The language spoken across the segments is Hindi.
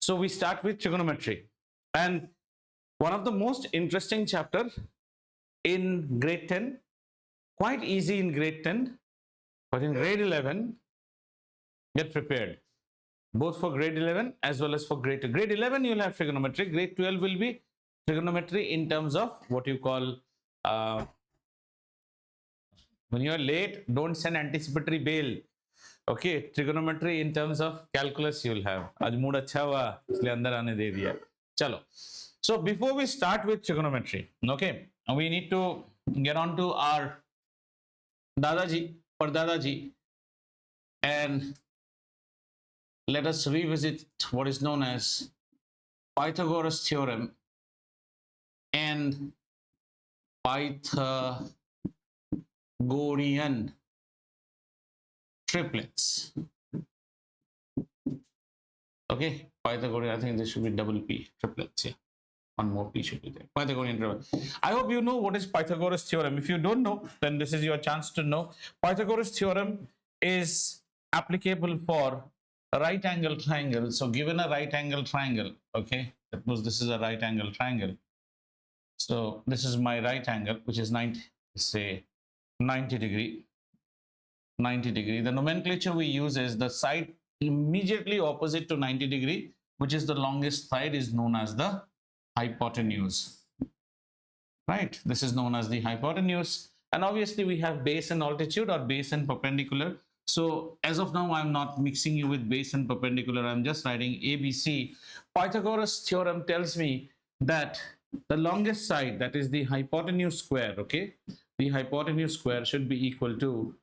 So we start with trigonometry, and one of the most interesting chapter in grade 10, quite easy in grade 10, but in grade 11, get prepared. Both for grade 11 as well as for grade 11, you'll have trigonometry. Grade 12 will be trigonometry in terms of what you call when you're late, don't send anticipatory bail. Okay, trigonometry in terms of calculus you'll have. आज मूड अच्छा हुआ इसलिए अंदर आने दे दिया. चलो. So before we start with trigonometry, okay, we need to get on to our Dadaji or Dadaji, and let us revisit what is known as Pythagoras theorem and Pythagorean triplets. Okay, Pythagorean, I think this should be double P, triplets. Yeah, one more P should be there. Pythagorean triplets. I hope you know what is Pythagoras theorem. If you don't know, then this is your chance to know. Pythagoras theorem is applicable for a right angle triangle. So given a right angle triangle, okay, suppose this is a right angle triangle. So this is my right angle, which is 90, say 90 degree. 90 degree. The nomenclature we use is the side immediately opposite to 90 degree, which is the longest side, is known as the hypotenuse. Right? This is known as the hypotenuse. And obviously we have base and altitude or base and perpendicular. So as of now, I'm not mixing you with base and perpendicular. I'm just writing ABC. Pythagoras theorem tells me that the longest side, that is the hypotenuse square, okay? The hypotenuse square should be equal to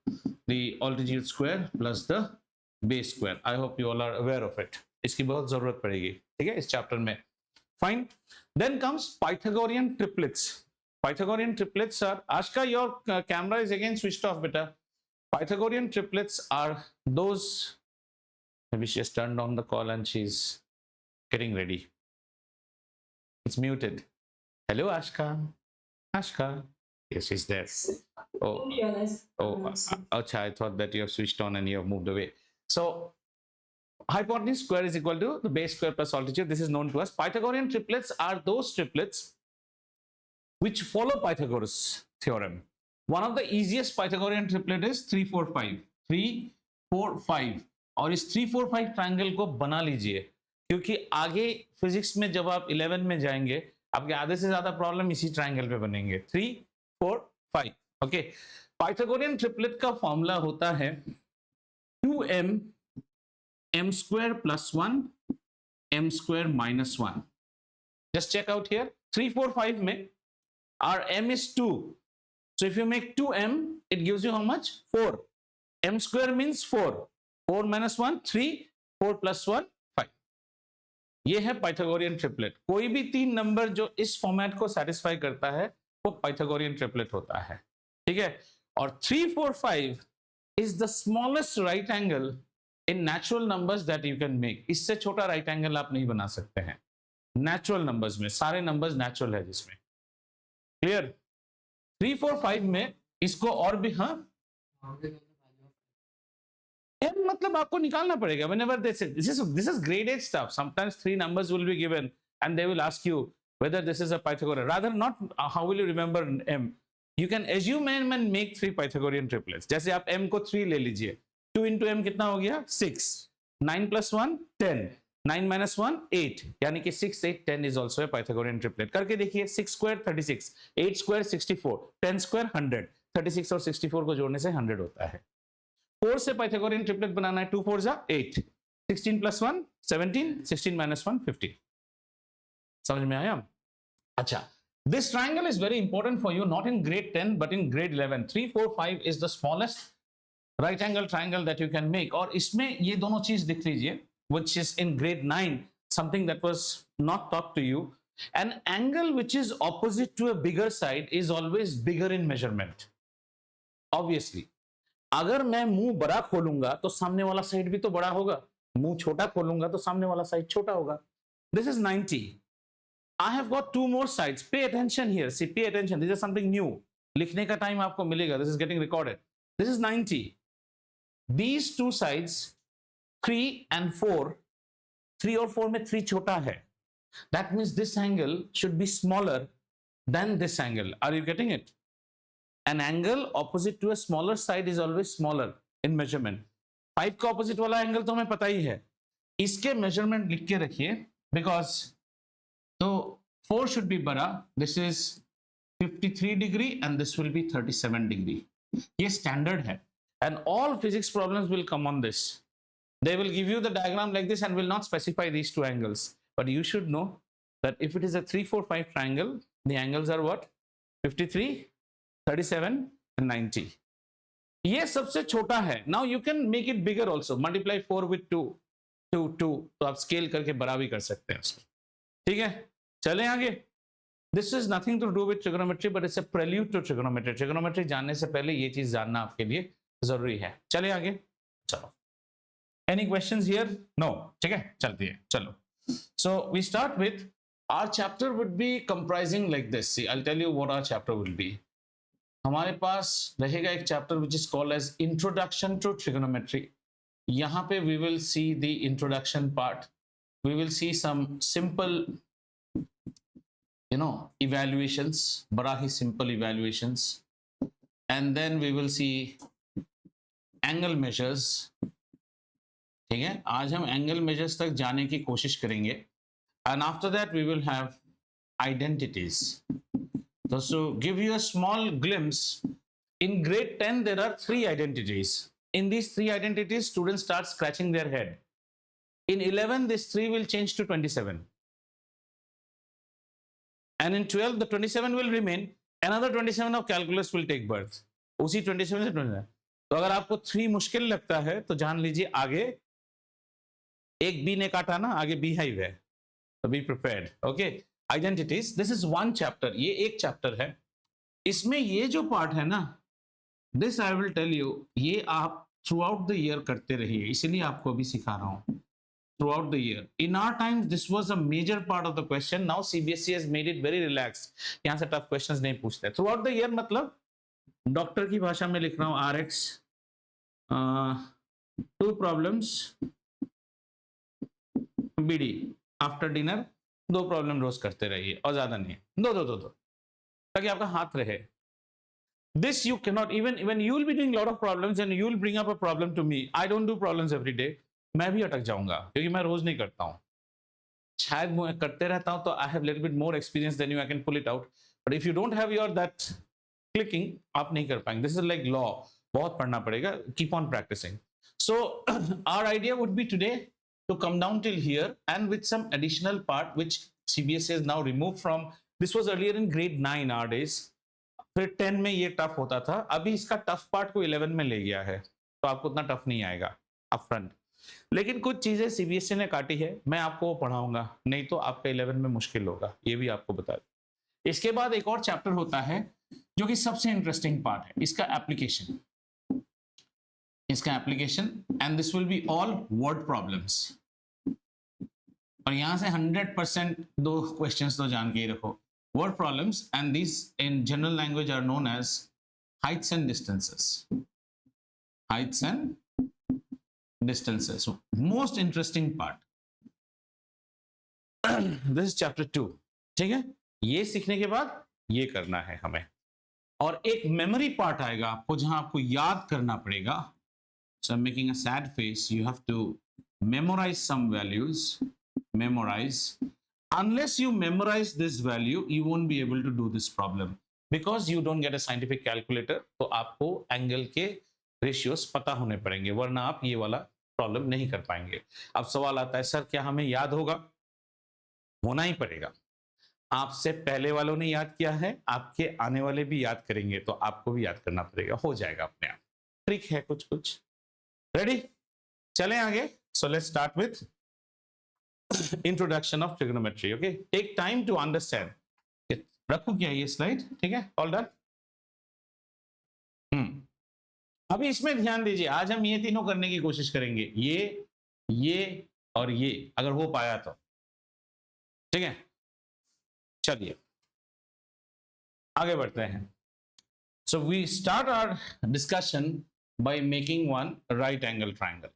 the altitude square plus the base square. I hope you all are aware of it. इसकी बहुत जरूरत पड़ेगी, ठीक है, इस चैप्टर में. Fine. Then comes Pythagorean triplets. Pythagorean triplets are, Ashka, your camera is again switched off, beta. Pythagorean triplets are those, maybe she has turned on the call and she's getting ready. It's muted. Hello, Ashka. Ashka. Yes, she's there. Oh, Acha, I thought that you have switched on and you have moved away. So, hypotenuse square is equal to the base square plus altitude. This is known to us. Pythagorean triplets are those triplets which follow Pythagoras theorem. One of the easiest Pythagorean triplet is 3, 4, 5. 3, 4, 5. और इस 3, 4, 5 ट्रायंगल को बना लीजिए, क्योंकि आगे फिजिक्स में जब आप 11 में जाएंगे, आपके आधे से ज्यादा प्रॉब्लम इसी ट्रायंगल पे बनेंगे. 3, 4, 5. ओके, पाइथागोरियन ट्रिपलेट का फॉर्मूला होता है 2m m square plus 1 m square minus 1. Just check out here. 3, 4, 5 में our m is 2. So if you make 2m, it gives you how much? 4. M square means 4. 4 minus 1, 3. 4 plus 1, 5. ये है पाइथागोरियन ट्रिपलेट. कोई भी तीन नंबर जो इस फॉर्मेट को सेटिस्फाई करता है वो पाइथागोरियन ट्रिपलेट होता है, ठीक है. और 3, 4, 5 is the smallest right angle in natural numbers that you can make. इससे छोटा राइट एंगल आप नहीं बना सकते हैं नेचुरल नंबर्स में. सारे नंबर्स नेचुरल है जिसमें. क्लियर? 3, 4, 5 में इसको और भी, हाँ, m मतलब आपको निकालना पड़ेगा. whenever this is grade 8 stuff. Sometimes 3 numbers will be given and they will ask you whether this is a Pythagorean. Rather not how will you remember m. You can assume m and make 3 Pythagorean triplets. जैसे आप m को 3 ले लीजिए. 2 into m कितना हो गया? 6. 9 plus 1, 10. 9 minus 1, 8. यानी कि 6, 8, 10 is also a Pythagorean triplet. करके देखिए. 6 square 36, 8 square 64, 10 square 100. 36 और 64 को जोड़ने से 100 होता है. 4 से Pythagorean triplet बनाना है. 2 4 जा 8. 16 plus 1, 17. 16 minus 1, 15. समझ में आया? अच्छा. This triangle is very important for you, not in grade 10 but in grade 11. 3, 4, 5 is the smallest right angle triangle that you can make. और इसमें ये दोनों चीज लिख लीजिए, which is in grade 9, something that was not taught to you. An angle which is opposite to a bigger side is always bigger in measurement. Obviously, अगर मैं मुंह बड़ा खोलूंगा तो सामने वाला साइड भी तो बड़ा होगा. मुंह छोटा खोलूंगा तो सामने वाला साइड छोटा होगा. This is 90. I have got 2 more sides. Pay attention here. See, pay attention. This is something new. लिखने का टाइम आपको मिलेगा. This is getting recorded. This is 90. These 2 sides, 3 and 4, 3 और 4 में 3 छोटा है, that means this angle should be smaller than this angle. Are you getting it? An angle opposite to a smaller side is always smaller in measurement. 5 का opposite वाला angle तो हमें पता ही है, इसके measurement लिख के रखिए, because तो 4 should be बड़ा, this is 53 degree and this will be 37 degree. ये standard है, and all physics problems will come on this. They will give you the diagram like this and will not specify these two angles. But you should know that if it is a 3, 4, 5 triangle, the angles are what? 53, 37 and 90. ये सबसे छोटा है. Now you can make it bigger also. Multiply 4 with 2. 2. तो आप scale करके बड़ा भी कर सकते हैं उसको. ठीक है? चलें आगे. This is nothing to do with trigonometry, but it's a prelude to trigonometry. Trigonometry जानने से पहले ये चीज जानना आपके लिए जरूरी है. चलें आगे. चलो. Any questions here? No. ठीक है, चलती है. चलो. So we start with our chapter would be comprising like this. See, I'll tell you what our chapter will be. हमारे पास रहेगा एक chapter which is called as Introduction to Trigonometry. यहाँ पे we will see the introduction part. We will see some simple, evaluations, बड़ा ही simple evaluations, and then we will see angle measures. ठीक है, आज हम एंगल मेजर्स तक जाने की कोशिश करेंगे, and after that we will have identities. So give you a small glimpse, in grade 10 there are 3 identities. In these 3 identities students start scratching their head. In 11 this 3 will change to 27, and in 12 the 27 will remain, another 27 of calculus will take birth. उसी 27 से 27. तो अगर आपको 3 मुश्किल लगता है तो जान लीजिए आगे एक बी ने काटा ना, आगे बी हाइव है, तो be prepared. Okay, identities, this is 1 chapter. ये एक चैप्टर है. इसमें ये जो पार्ट है ना, this I will tell you, ये आप थ्रू आउट द ईयर करते रहिए, इसलिए आपको अभी सिखा रहा हूं. Throughout the year, in our times this was a major part of the question. Now CBSE has made it very relaxed. यहां से टफ क्वेश्चंस नहीं पूछते. थ्रू आउट द ईयर मतलब डॉक्टर की भाषा में लिख रहा हूं, Rx 2 problems, BD after dinner 2 problem रोज करते रहिए, और ज्यादा नहीं, दो ताकि आपका हाथ रहे. This you can not, even when you will be doing lot of problems and you will bring up a problem to me, I don't do problems every day. मैं भी अटक जाऊंगा क्योंकि मैं रोज नहीं करता हूं. शायद मैं करते रहता हूं तो I have little bit more experience than you, I can pull it out. But if you don't have your that clicking, आप नहीं कर पाएंगे. दिस इज लाइक लॉ, बहुत पढ़ना पड़ेगा. Keep on practising. So our idea would be today to come down till here, and with some additional part which CBSE has now removed from. This was earlier in grade 9 nowadays. फिर 10 में ये टफ होता था, अभी इसका टफ पार्ट को 11 में ले गया है, तो आपको उतना टफ नहीं आएगा अपफ्रंट. लेकिन कुछ चीजें सीबीएसई ने काटी है, मैं आपको वो पढ़ाऊंगा, नहीं तो आपका 11 में मुश्किल होगा, ये भी आपको बता दूं. इसके बाद एक और चैप्टर होता है जो कि सबसे इंटरेस्टिंग पार्ट है, इसका application. And this will be all word problems. और यहां से 100% 2 क्वेश्चंस तो जान के ही रखो. Word problems, and this in general language are known as heights and distances. Most interesting part. This is chapter 2. ठीक है, ये सीखने के बाद ये करना है हमें, और एक मेमोरी पार्ट आएगा आपको जहां आपको याद करना पड़ेगा. So I'm making a sad face. You have to memorize some values. Memorize. Unless you memorize this value, you won't be able to do this problem because you don't get a scientific calculator. तो आपको एंगल के रेशियोस पता होने पड़ेंगे, वरना आप ये वाला प्रॉब्लम नहीं कर पाएंगे. अब सवाल आता है, सर क्या हमें याद होगा? होना ही पड़ेगा. आपसे पहले वालों ने याद किया है, आपके आने वाले भी याद करेंगे, तो आपको भी याद करना पड़ेगा. हो जाएगा अपने आप. ट्रिक है कुछ. रेडी? चलें आगे. So let's start with introduction of trigonometry. Okay, take time to understand. रखूं क्या ये स्लाइड? ठीक है, ऑल डन. अभी इसमें ध्यान दीजिए, आज हम ये तीनों करने की कोशिश करेंगे, ये और ये, अगर हो पाया तो. ठीक है, चलिए आगे बढ़ते हैं. So we start our discussion by making one right angle triangle.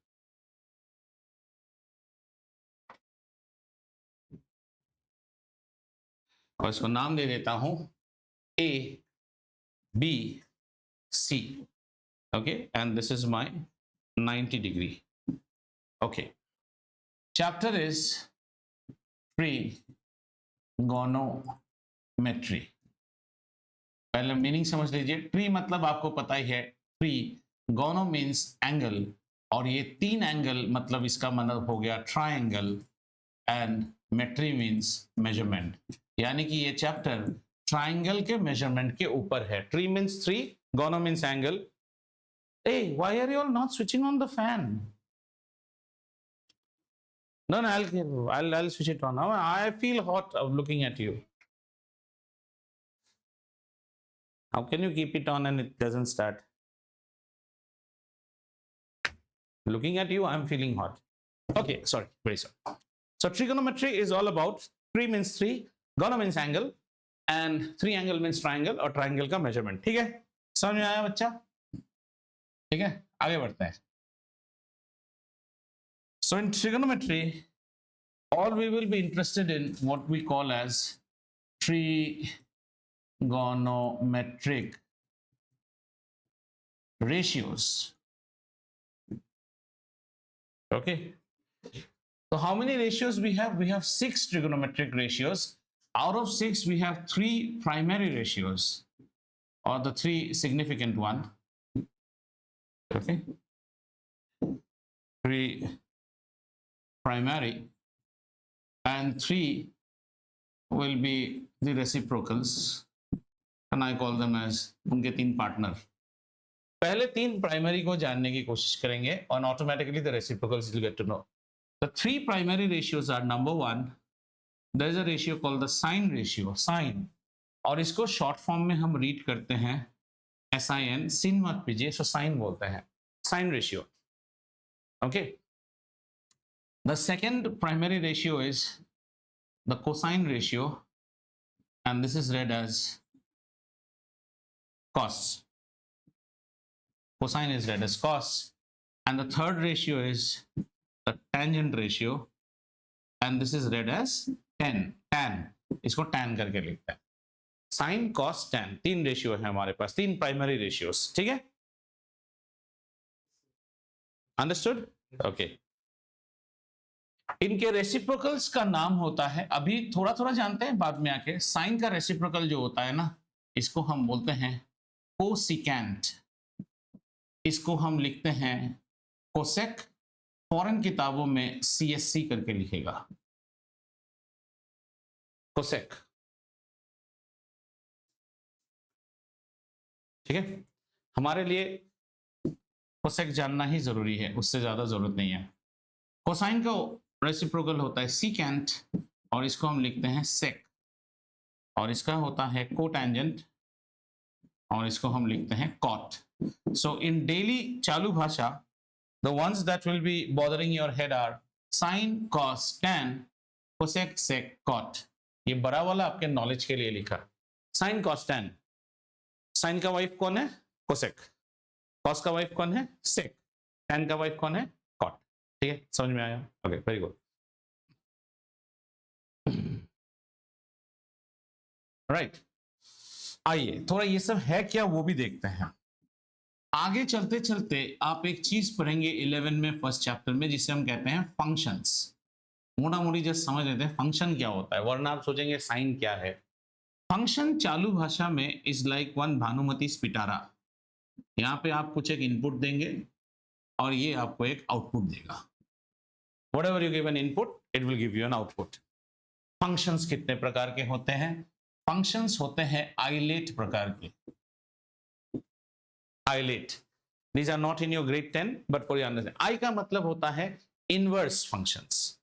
और इसको नाम दे देता हूं A B C. Okay, and this is my 90 degree. Okay, chapter is trigonometry. पहले मीनिंग समझ लीजिए. ट्री मतलब आपको पता ही है, ट्री. गोनो मीन्स एंगल, और ये 3 एंगल मतलब इसका मतलब हो गया ट्रायंगल. एंड मेट्री मीन्स मेजरमेंट, यानी कि ये चैप्टर ट्रायंगल के मेजरमेंट के ऊपर है. ट्री मीन्स 3, गोनो means angle. Hey, why are you all not switching on the fan? No, I'll switch it on. Now I feel hot of looking at you. How can you keep it on and it doesn't start? Looking at you, I'm feeling hot. Okay, sorry, very sorry. So trigonometry is all about 3 means 3, gono means angle, and 3 angle means triangle or triangle का measurement. ठीक है? समझ में आया बच्चा? ठीक है, आगे बढ़ते हैं. So in trigonometry, all we will be interested in what we call as trigonometric ratios. Okay. So how many ratios we have? We have 6 trigonometric ratios. Out of 6, we have 3 primary ratios, or the 3 significant one. Okay. 3 primary, and 3 will be the reciprocals, and I call them as उनके 3 partner. पहले 3 primary को जानने की कोशिश करेंगे, and automatically the reciprocals you'll get to know. The 3 primary ratios are, number 1, there is a ratio called the sine ratio, sine, और इसको short form में हम read करते हैं sin, sin मत पीजिए, so sine बोलते हैं, sine ratio. Okay. The second primary ratio is the cosine ratio, and this is read as cos. Cosine is read as cos. And the third ratio is the tangent ratio, and this is read as tan. Tan, इसको tan करके लिखते हैं. Sin, cos, tan, 3 रेशियो है हमारे पास, 3 प्राइमरी रेशियोस. ठीक है? अंडरस्टूड? ओके. इनके रेसिप्रोकल्स का नाम होता है, अभी थोड़ा थोड़ा जानते हैं, बाद में आके. साइन का रेसिप्रोकल जो होता है ना, इसको हम बोलते हैं कोसिकेंट. इसको हम लिखते हैं कोसेक. फॉरेन किताबों में CSC करके लिखेगा, कोसेक. ठीक है? हमारे लिए कोसेक जानना ही जरूरी है, उससे ज्यादा जरूरत नहीं है. कोसाइन का रेसिप्रोकल होता है सीकेंट, और इसको हम लिखते हैं सेक. और इसका होता है कोटेंजेंट, और इसको हम लिखते हैं कॉट. सो इन डेली चालू भाषा, the ones that will be bothering your head are sin, cos, tan, cosec, sec, cot. ये बड़ा वाला आपके नॉलेज के लिए लिखा. sin, cos, tan. sin का वाइफ कौन है? कोसेक. cos का वाइफ कौन है? सेक. tan का वाइफ कौन है? कॉट. ठीक है, समझ में आया? Okay, very good. राइट, आइए थोड़ा ये सब है क्या वो भी देखते हैं. आगे चलते चलते आप एक चीज पढ़ेंगे 11 में, फर्स्ट चैप्टर में, जिसे हम कहते हैं फंक्शंस. मोटा मोटी जस्ट समझ लेते हैं फंक्शन क्या होता है, वरना आप सोचेंगे साइन क्या है. फंक्शन चालू भाषा में इज लाइक वन भानुमति स्पिटारा. यहाँ पे आप कुछ एक इनपुट देंगे और ये आपको एक आउटपुट देगा. Whatever you give an input, it will give you an output. Functions कितने प्रकार के होते हैं? फंक्शंस होते हैं आइलेट प्रकार के. आइलेट, these are not in your grade 10, but for your understanding. I का मतलब होता है inverse functions.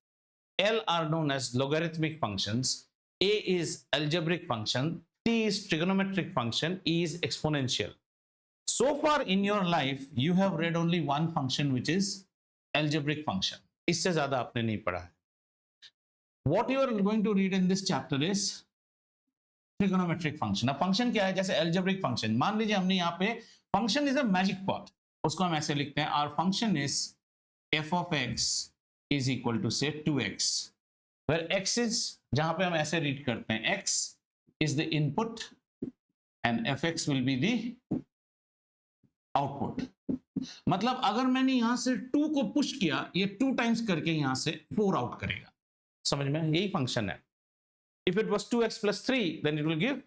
L are known as logarithmic functions. A is algebraic function. T is trigonometric function. E is exponential. So far in your life, you have read only one function, which is algebraic function. इससे ज्यादा आपने नहीं पढ़ा है. What you are going to read in this chapter is trigonometric function. अब फंक्शन क्या है? जैसे algebraic function, मान लीजिए हमने यहाँ पे function is a magic pot, उसको हम ऐसे लिखते हैं, our function is f of x is equal to say 2x, where x is, जहां पे हम ऐसे रीड करते हैं x is the input and fx will be the output. मतलब अगर मैंने यहां से 2 को पुश किया, ये 2 टाइम्स करके यहां से 4 आउट करेगा. समझ में? यही फंक्शन है. If it was 2x plus 3, then it will give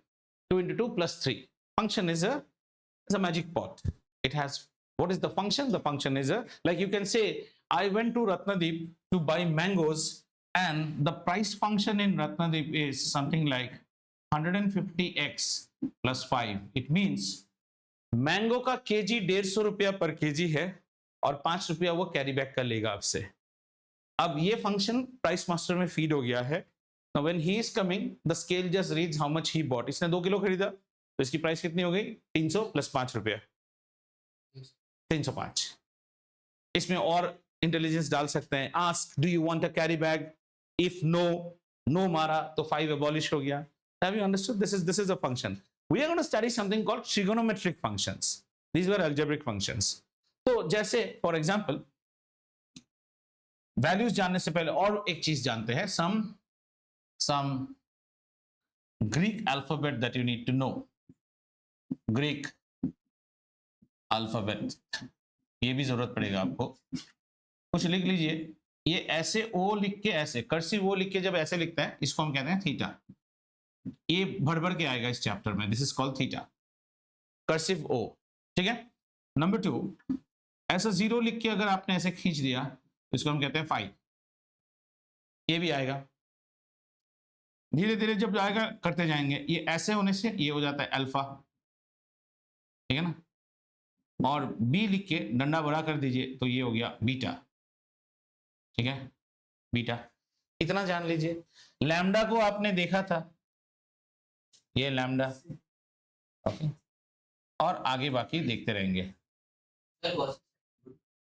2 into 2 plus 3. Function is a magic pot. It has, what is the function? The function is like you can say, I went to Ratnadeep to buy mangoes, and the price function in Ratnadeep is something like 150x plus 5. It means mango का केजी 150 रुपया पर केजी है और 5 रुपया वो कैरी बैक का लेगा आपसे. अब ये फंक्शन प्राइस मास्टर में फीड हो गया है. Now when he is coming, the scale just reads how much he bought. इसने 2 किलो खरीदा तो इसकी प्राइस कितनी हो गई? 300 प्लस 5 रुपया, 305. इसमें और इंटेलिजेंस डाल सकते हैं. Ask, do you want a carry bag? If no मारा तो 5 एबॉलिश हो गया. Have you understood? This is a function. We are going to study something called trigonometric functions. These were algebraic functions. तो जैसे फॉर एग्जाम्पल वैल्यूज जानने से पहले और एक चीज जानते हैं. some Greek alphabet that you need to know. Greek alphabet, ये भी जरूरत पड़ेगा आपको. कुछ लिख लीजिए. ये ऐसे ओ लिख के, ऐसे कर्सिव ओ लिख के जब ऐसे लिखते हैं, इसको हम कहते हैं थीटा. ये भर के आएगा इस चैप्टर में. This is called theta, cursive O. ठीक है. नंबर 2, ऐसा 0 लिख के अगर आपने ऐसे खींच दिया तो इसको हम कहते हैं फाई. ये भी आएगा. धीरे धीरे जब आएगा करते जाएंगे. ये ऐसे होने से ये हो जाता है अल्फा. ठीक है ना. और बी लिख के डंडा बड़ा कर दीजिए तो ये हो गया बीटा. ठीक है, बीटा. इतना जान लीजिए. लैम्डा को आपने देखा था, ये लैम्डा. ओके. और आगे बाकी देखते रहेंगे.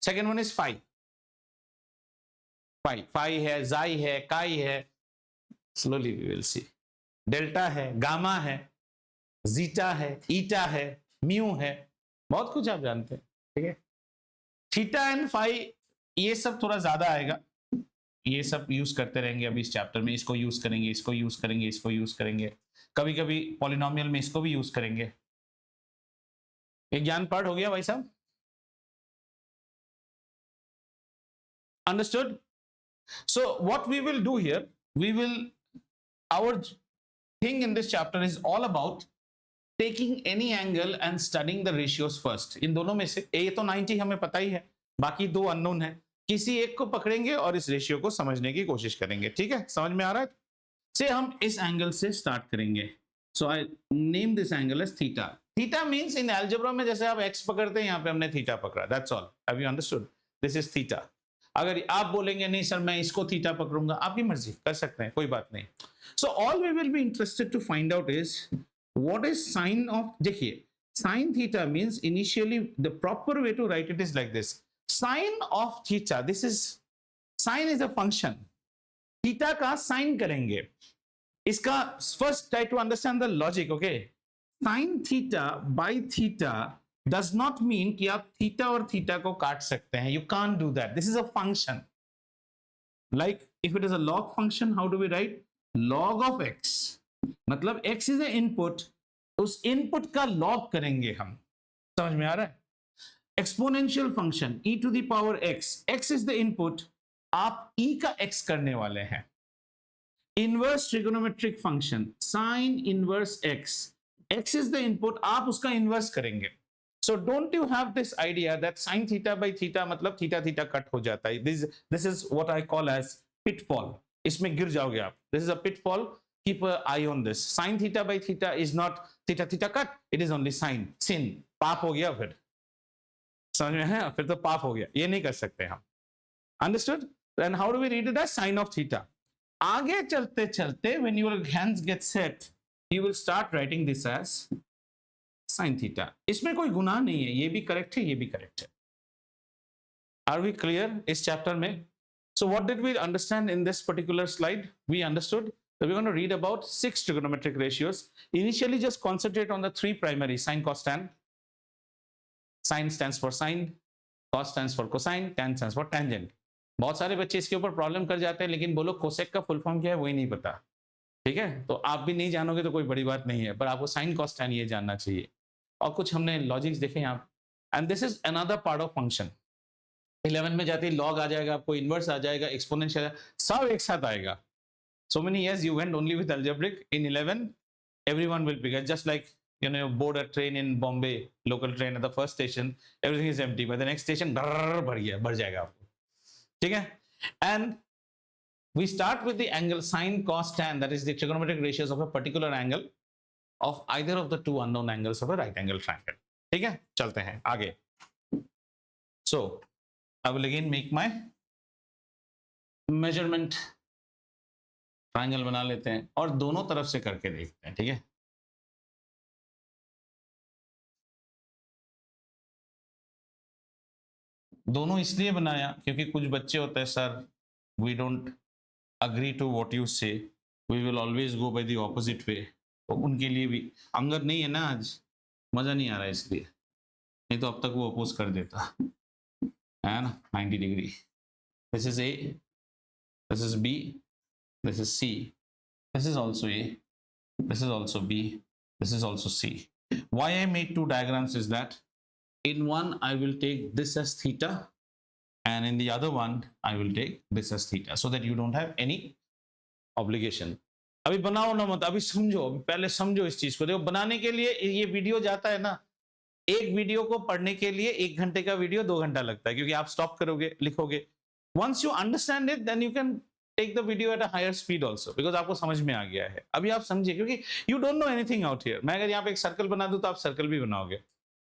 Second one is phi. Phi है, जाई है, काई है. Slowly we will see. Delta है, गामा है, जीटा है, ईटा है, म्यू है. बहुत कुछ आप जानते हैं. ठीक है. थीटा एंड फाई ये सब थोड़ा ज्यादा आएगा. ये सब यूज करते रहेंगे अभी इस चैप्टर में. इसको यूज करेंगे, इसको यूज करेंगे, इसको यूज करेंगे. कभी कभी पॉलिनोमियल में इसको भी यूज करेंगे. एक ज्ञान पाठ हो गया भाई साहब. Understood? So what we will do here, we will, our thing in this chapter is all about taking any angle and studying the ratios first. इन दोनों में से ए तो 90 हमें पता ही है, बाकी 2 अननोन है. किसी एक को पकड़ेंगे और इस रेशियो को समझने की कोशिश करेंगे. ठीक है, समझ में आ रहा है? से हम इस एंगल से स्टार्ट करेंगे. So I name this angle as theta. Theta means in algebra में जैसे आप एक्स पकड़ते हैं, यहाँ पे हमने थीटा पकड़ा. That's all. Have you understood? This is theta. अगर आप बोलेंगे नहीं सर मैं इसको थीटा पकड़ूंगा, आपकी मर्जी, कर सकते हैं, कोई बात नहीं. So all we will be interested to find out is what is sine of. देखिए, sine theta means initially the proper way to write it is like this. Sine of theta, this is, sine is a function. Theta का साइन करेंगे. इसका first try to understand the logic. Okay, sine theta by theta does not mean कि आप थीटा और थीटा को काट सकते हैं. You can't do that. This is a function. Like if it is a log function, how do we write? Log of x. मतलब x is a input. उस input का log करेंगे हम. समझ में आ रहा है? Exponential function e to the power x. x is the input. आप e का x करने वाले हैं. Inverse trigonometric function sin inverse x. x is the input. आप उसका inverse करेंगे. So don't you have this idea that sin theta by theta मतलब थीटा थीटा कट हो जाता है. This is what I call as pitfall. इसमें गिर जाओगे आप. This is a pitfall. Keep an eye on this. Sin theta by theta is not theta theta cut. It is only sin. Sin. पाप हो गया फिर. समझ में है? फिर तो पाप हो गया. ये नहीं कर सकते हम. Understood? Then how do we read it as sin of theta? आगे चलते चलते when your hands get set, you will start writing this as sin theta. इसमें कोई गुनाह नहीं है. ये भी करेक्ट है, ये भी करेक्ट है. Are we clear इस चैप्टर में? So what did we understand in this particular slide? We understood that we're going to read about 6 trigonometric ratios. Initially just concentrate on the 3 primary, sin, cos, tan. Sin stands for sine, cos stands for cosine, tan stands for tangent. बहुत सारे बच्चे इसके ऊपर प्रॉब्लम कर जाते हैं, लेकिन बोलो कोसेक का फुल फॉर्म क्या है वही नहीं पता. ठीक है, तो आप भी नहीं जानोगे तो कोई बड़ी बात नहीं है, पर आपको साइन कॉस टैन ये जानना चाहिए। और कुछ हमने लॉजिक्स देखे यहाँ, and this is another part of function. 11 में जाते ही लॉग आ जाएगा, आपको इनवर्स आ जाएगा, एक्सपोनेंशियल, सब एक साथ आएगा। So many years you went only with algebraic. In 11, everyone will pick it. Just like board a train in Bombay, local train at the first station, everything is empty. By the next station, बढ़ जाएगा आपको, ठीक है? And we start with the angle sine, cos, tan. That is the trigonometric ratios of a particular angle of either of the two unknown angles of a right angle triangle. ठीक है, चलते हैं आगे. So I will again make my measurement. Triangle बना लेते हैं और दोनों तरफ से करके देखते हैं, ठीक है? दोनों इसलिए बनाया क्योंकि कुछ बच्चे होते हैं, sir we don't agree to what you say, we will always go by the opposite way, तो उनके लिए भी अंगद नहीं है ना आज, मजा नहीं आ रहा है इसलिए, नहीं तो अब तक वो अपोज कर देता है ना 90 degree. This is A, this is B, this is C, this is also A, this is also B, this is also C. Why I made two diagrams is that in one I will take this as theta and in the other one I will take this as theta, so that you don't have any obligation. अभी बनाओ ना मत, अभी समझो, पहले समझो इस चीज को. देखो बनाने के लिए ये वीडियो जाता है ना, एक वीडियो को पढ़ने के लिए 1 घंटे का वीडियो 2 घंटा लगता है, क्योंकि आप स्टॉप करोगे, लिखोगे. Once you understand it, then you can take the video at a higher speed also, because आपको समझ में आ गया है. अभी आप समझिए, क्योंकि you don't know anything out here. मैं अगर यहाँ पे एक सर्कल बना दूं तो आप सर्कल भी बनाओगे.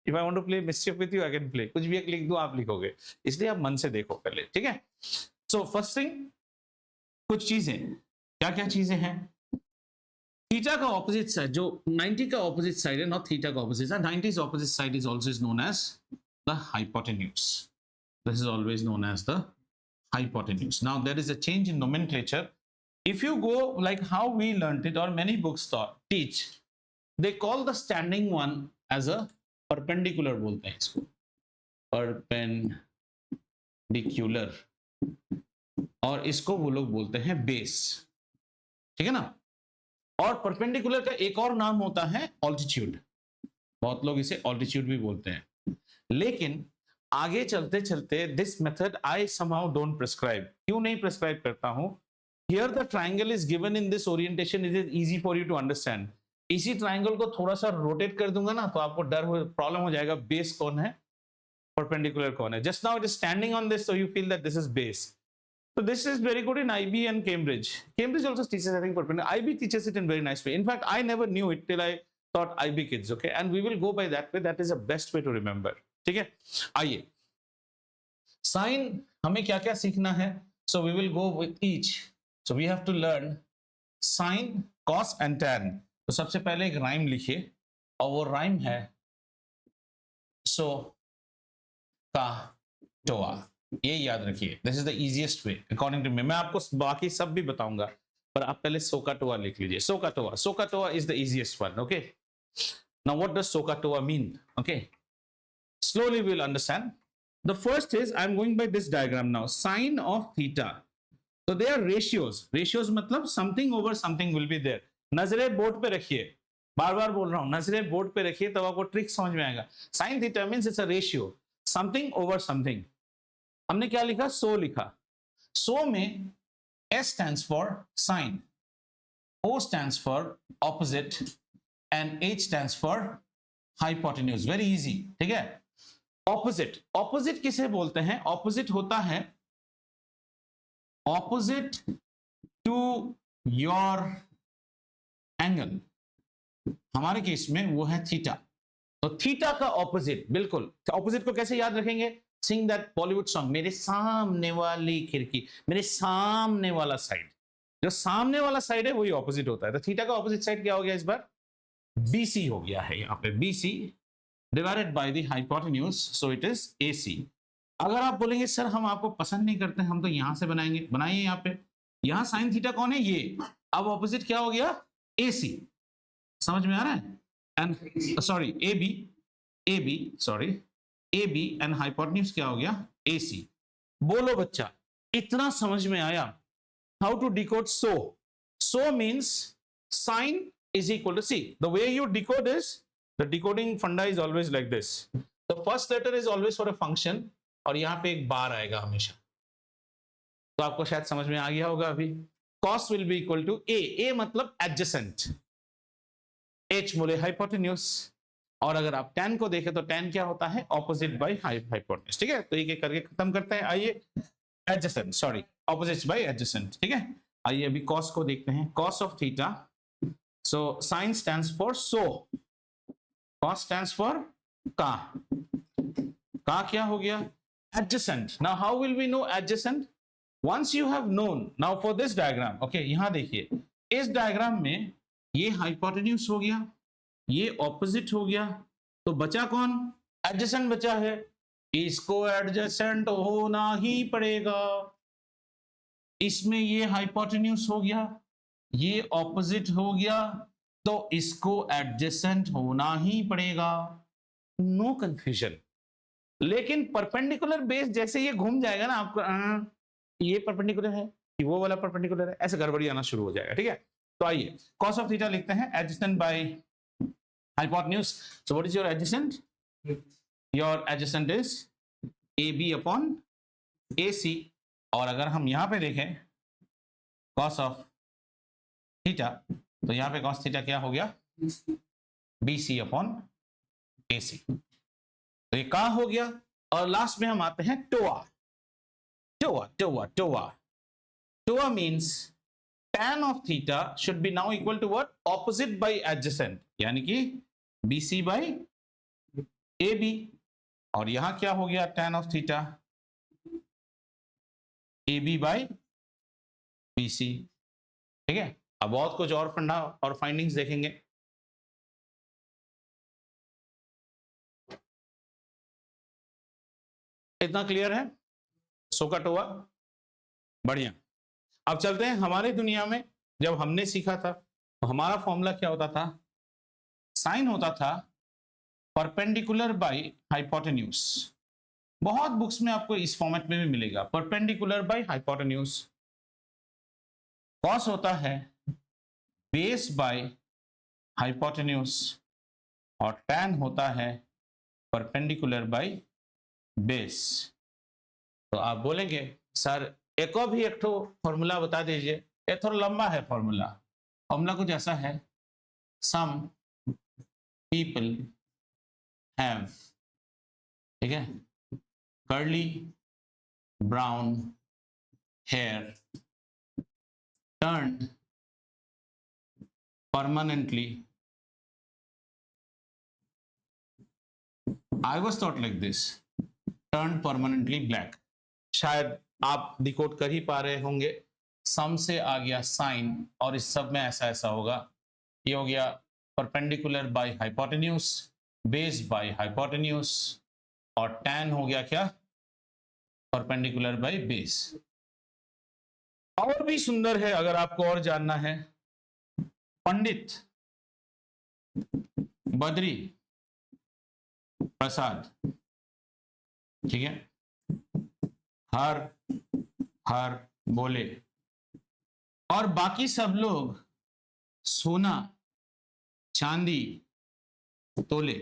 If I want to play mischief with you, I can play. कुछ भी एक लिख दूं, आप लिखोगे. इसलिए आप मन से देखो पहले, ठीक है? So first thing, कुछ चीजें, क्या क्या चीजें हैं? थीटा का ऑपोजिट साइड, जो 90 का ऑपोजिट साइड है, नॉट थीटा का opposite side, 90's opposite side is also known as the hypotenuse. This is always known as the hypotenuse. Now there is a change in nomenclature. If you go like how we learned it, or many books teach, they call the standing one as a perpendicular, बोलते हैं इसको perpendicular, और इसको वो लोग बोलते हैं base, ठीक है ना? और perpendicular का एक और नाम होता है altitude. बहुत लोग इसे altitude भी बोलते हैं. लेकिन आगे चलते चलते this method I somehow don't prescribe. क्यों नहीं प्रिस्क्राइब करता हूं? Here the triangle is given in this orientation, it is easy for you to understand. इसी ट्रायंगल को थोड़ा सा रोटेट कर दूंगा ना, तो आपको प्रॉब्लम हो जाएगा, बेस कौन है, परपेंडिकुलर कौन है. Just now it is standing on this, so you feel that this is base. So this is very good in IB and Cambridge. Cambridge also teaches, I think, perpendicular. IB teaches it in very nice way. In fact, I never knew it till I taught IB kids. Okay, and we will go by that way. That is the best way to remember. ठीक है, आइए. साइन हमें क्या क्या सीखना है? So we will go with each. So we have to learn sine, cos and tan. तो सबसे पहले एक राइम लिखिए, और वो राइम है सो का टोआ. ये याद रखिए, this is the easiest way according to me. मैं आपको बाकी सब भी बताऊंगा, पर आप पहले सोकाटोआ लिख लीजिए. Sohcahtoa, sohcahtoa is the easiest one. Okay, now what does sohcahtoa mean? Okay, slowly we will understand. The first is, I am going by this diagram now, sine of theta. So they are ratios. Ratios मतलब something over something will be there. नजरें बोर्ड पे रखिए, बार बार बोल रहा हूं, नजरें बोर्ड पे रखिए, तब आपको ट्रिक समझ में आएगा. Sin theta means it's a ratio, something over something. हमने क्या लिखा? So लिखा. So में S stands for sine, O stands for opposite, and H stands for hypotenuse. Very easy, ठीक है? Opposite, opposite किसे बोलते हैं? Opposite होता है opposite to your angle. हमारे केस में वो है थीटा. तो थीटा का ऑपोजिट, बिल्कुल ऑपोजिट को कैसे याद रखेंगे? Sing that Bollywood song, मेरे सामने वाली खिड़की, मेरे सामने वाला साइड. जो सामने वाला साइड है वही ऑपोजिट होता है. तो थीटा का ऑपोजिट साइड क्या हो गया इस बार? BC हो गया है यहाँ पे. BC divided by the hypotenuse, so it is AC. अगर आप बोलेंगे सर हम आपको पसंद नहीं करते, हम तो यहां से बनाएंगे, बनाइए यहाँ पे. यहाँ साइन थीटा कौन है? ये. अब ऑपोजिट क्या हो गया? AC. समझ में आ रहा है? And sorry AB sorry AB and hypotenuse क्या हो गया? AC. बोलो बच्चा, इतना समझ में आया? How to decode SOH? SOH means Sine is equal to, see, the way you decode is, the decoding funda is always like this. The first letter is always for a function, और यहाँ पे एक बार आएगा हमेशा. तो आपको शायद समझ में आ गया होगा अभी. Cos will be equal to A मतलब adjacent, H बोले hypotenuse, और अगर आप tan को देखें तो tan क्या होता है? Opposite by hypotenuse. ठीक है, तो एक एक करके खत्म करते हैं. आइए, adjacent, sorry, opposite by adjacent. ठीक है, आइए अभी cos को देखते हैं. Cos of theta, so sin stands for so, cos stands for का. का क्या हो गया? Adjacent. Now how will we know adjacent? Once you have known, now for this diagram, okay, यहां देखिए, इस डायग्राम में ये हाइपोटेन्यूज हो गया, ये ऑपोजिट हो गया, तो बचा कौन? एडजेसेंट बचा है. इसको एडजेसेंट होना ही पड़ेगा. इसमें ये हाइपोटेन्यूज हो गया, ये ऑपोजिट हो गया, तो इसको एडजेसेंट होना ही पड़ेगा. No confusion. लेकिन परपेंडिकुलर बेस जैसे ये घूम जाएगा ना, आपको ये परपेंडिकुलर है कि वो वाला परपेंडिकुलर है, ऐसे गड़बड़ी आना शुरू हो जाएगा. ठीक है, तो आइए cos of theta लिखते हैं, adjacent by hypotenuse. So what is your adjacent? Your adjacent is AB upon AC. और अगर हम यहाँ पे देखें cos of theta, तो यहाँ पे cos theta क्या हो गया? BC upon AC. तो ये का हो गया. और लास्ट में हम आते हैं टोआ. Toa means tan of theta should be now equal to what? Opposite by adjacent, यानी कि BC by AB. और यहां क्या हो गया? tan of theta AB by BC. ठीक है, अब बहुत कुछ और फंडा और फाइंडिंग्स देखेंगे. इतना क्लियर है? सो का टोआ, बढ़िया. अब चलते हैं हमारे दुनिया में. जब हमने सीखा था तो हमारा फॉर्मूला क्या होता था? साइन होता था परपेंडिकुलर बाय हाइपोटेन्यूज. बहुत बुक्स में आपको इस फॉर्मेट में भी मिलेगा, परपेंडिकुलर बाय हाइपोटेन्यूज. कॉस होता है बेस बाय हाइपोटेन्यूज, और टैन होता है परपेंडिकुलर बाय बेस. तो आप बोलेंगे सर एक और भी एक फॉर्मूला बता दीजिए. ये थोड़ा लंबा है फॉर्मूला. फॉर्मूला कुछ ऐसा है, सम पीपल हैव, ठीक है, curly brown hair turned permanently. I was taught like this, turned permanently black. शायद आप डिकोड कर ही पा रहे होंगे. सम से आ गया साइन, और इस सब में ऐसा ऐसा होगा. ये हो गया perpendicular by hypotenuse, base by hypotenuse, और टैन हो गया क्या? Perpendicular by base. और भी सुंदर है अगर आपको और जानना है. पंडित बद्री प्रसाद, ठीक है, हर हर बोले, और बाकी सब लोग सोना चांदी तोले.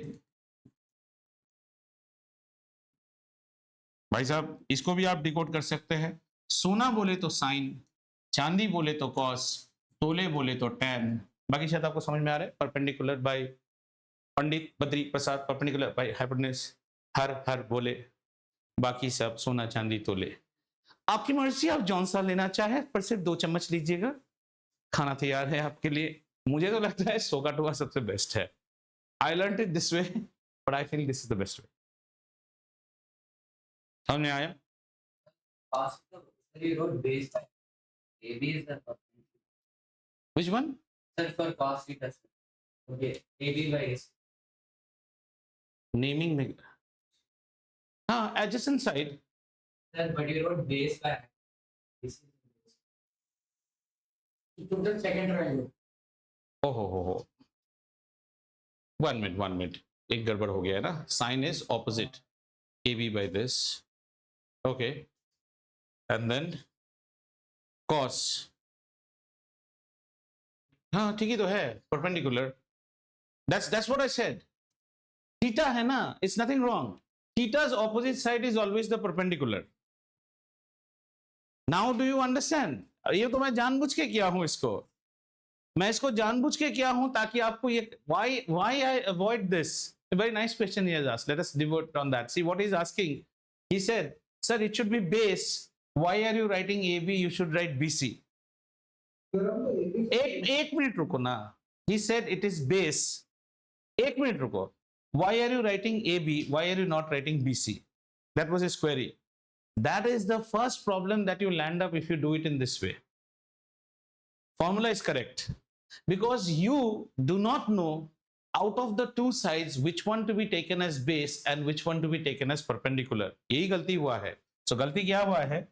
भाई साहब इसको भी आप डिकोड कर सकते हैं. सोना बोले तो साइन, चांदी बोले तो कॉस, तोले बोले तो टैन. बाकी शायद आपको समझ में आ रहा है. Perpendicular by Pandit Badri Prasad, perpendicular by hypotenuse, हर हर बोले, बाकी सब सोना चांदी तोले. आपकी मर्जी, आप जौन सा लेना चाहे, पर सिर्फ 2 चम्मच लीजिएगा. खाना तैयार है आपके लिए. मुझे तो लगता है सो का टोआ सबसे बेस्ट है. I learn it this way, but I feel this is the best way. समझ में आया? Which one? Sir, for cost it has. Okay, AB by S. Naming में हाँ, adjacent side. Sir, but you wrote base by. This is base. Total second triangle. Oh. 1 minute. एक गड़बड़ हो गया है ना. Sin is opposite. AB by this. Okay. And then cos हाँ ठीक ही तो है, perpendicular. That's what I said. Theta है ना, it's nothing wrong. Theta's opposite side is always the perpendicular. Now do you understand? ये तो मैं जानबूझ के किया हूं इसको. मैं इसको जानबूझ के किया हूं ताकि आपको ये why I avoid this. A very nice question he has asked. Let us devote on that. See what he's asking. He said, sir, it should be base. Why are you writing AB? You should write BC. एक मिनट रुको ना. He said it is base. एक मिनट रुको. Why are you writing AB? Why are you not writing BC? That was his query. That is the first problem that you land up if you do it in this way. Formula is correct. Because you do not know out of the two sides which one to be taken as base and which one to be taken as perpendicular. यही गलती हुआ है. So गलती क्या हुआ है?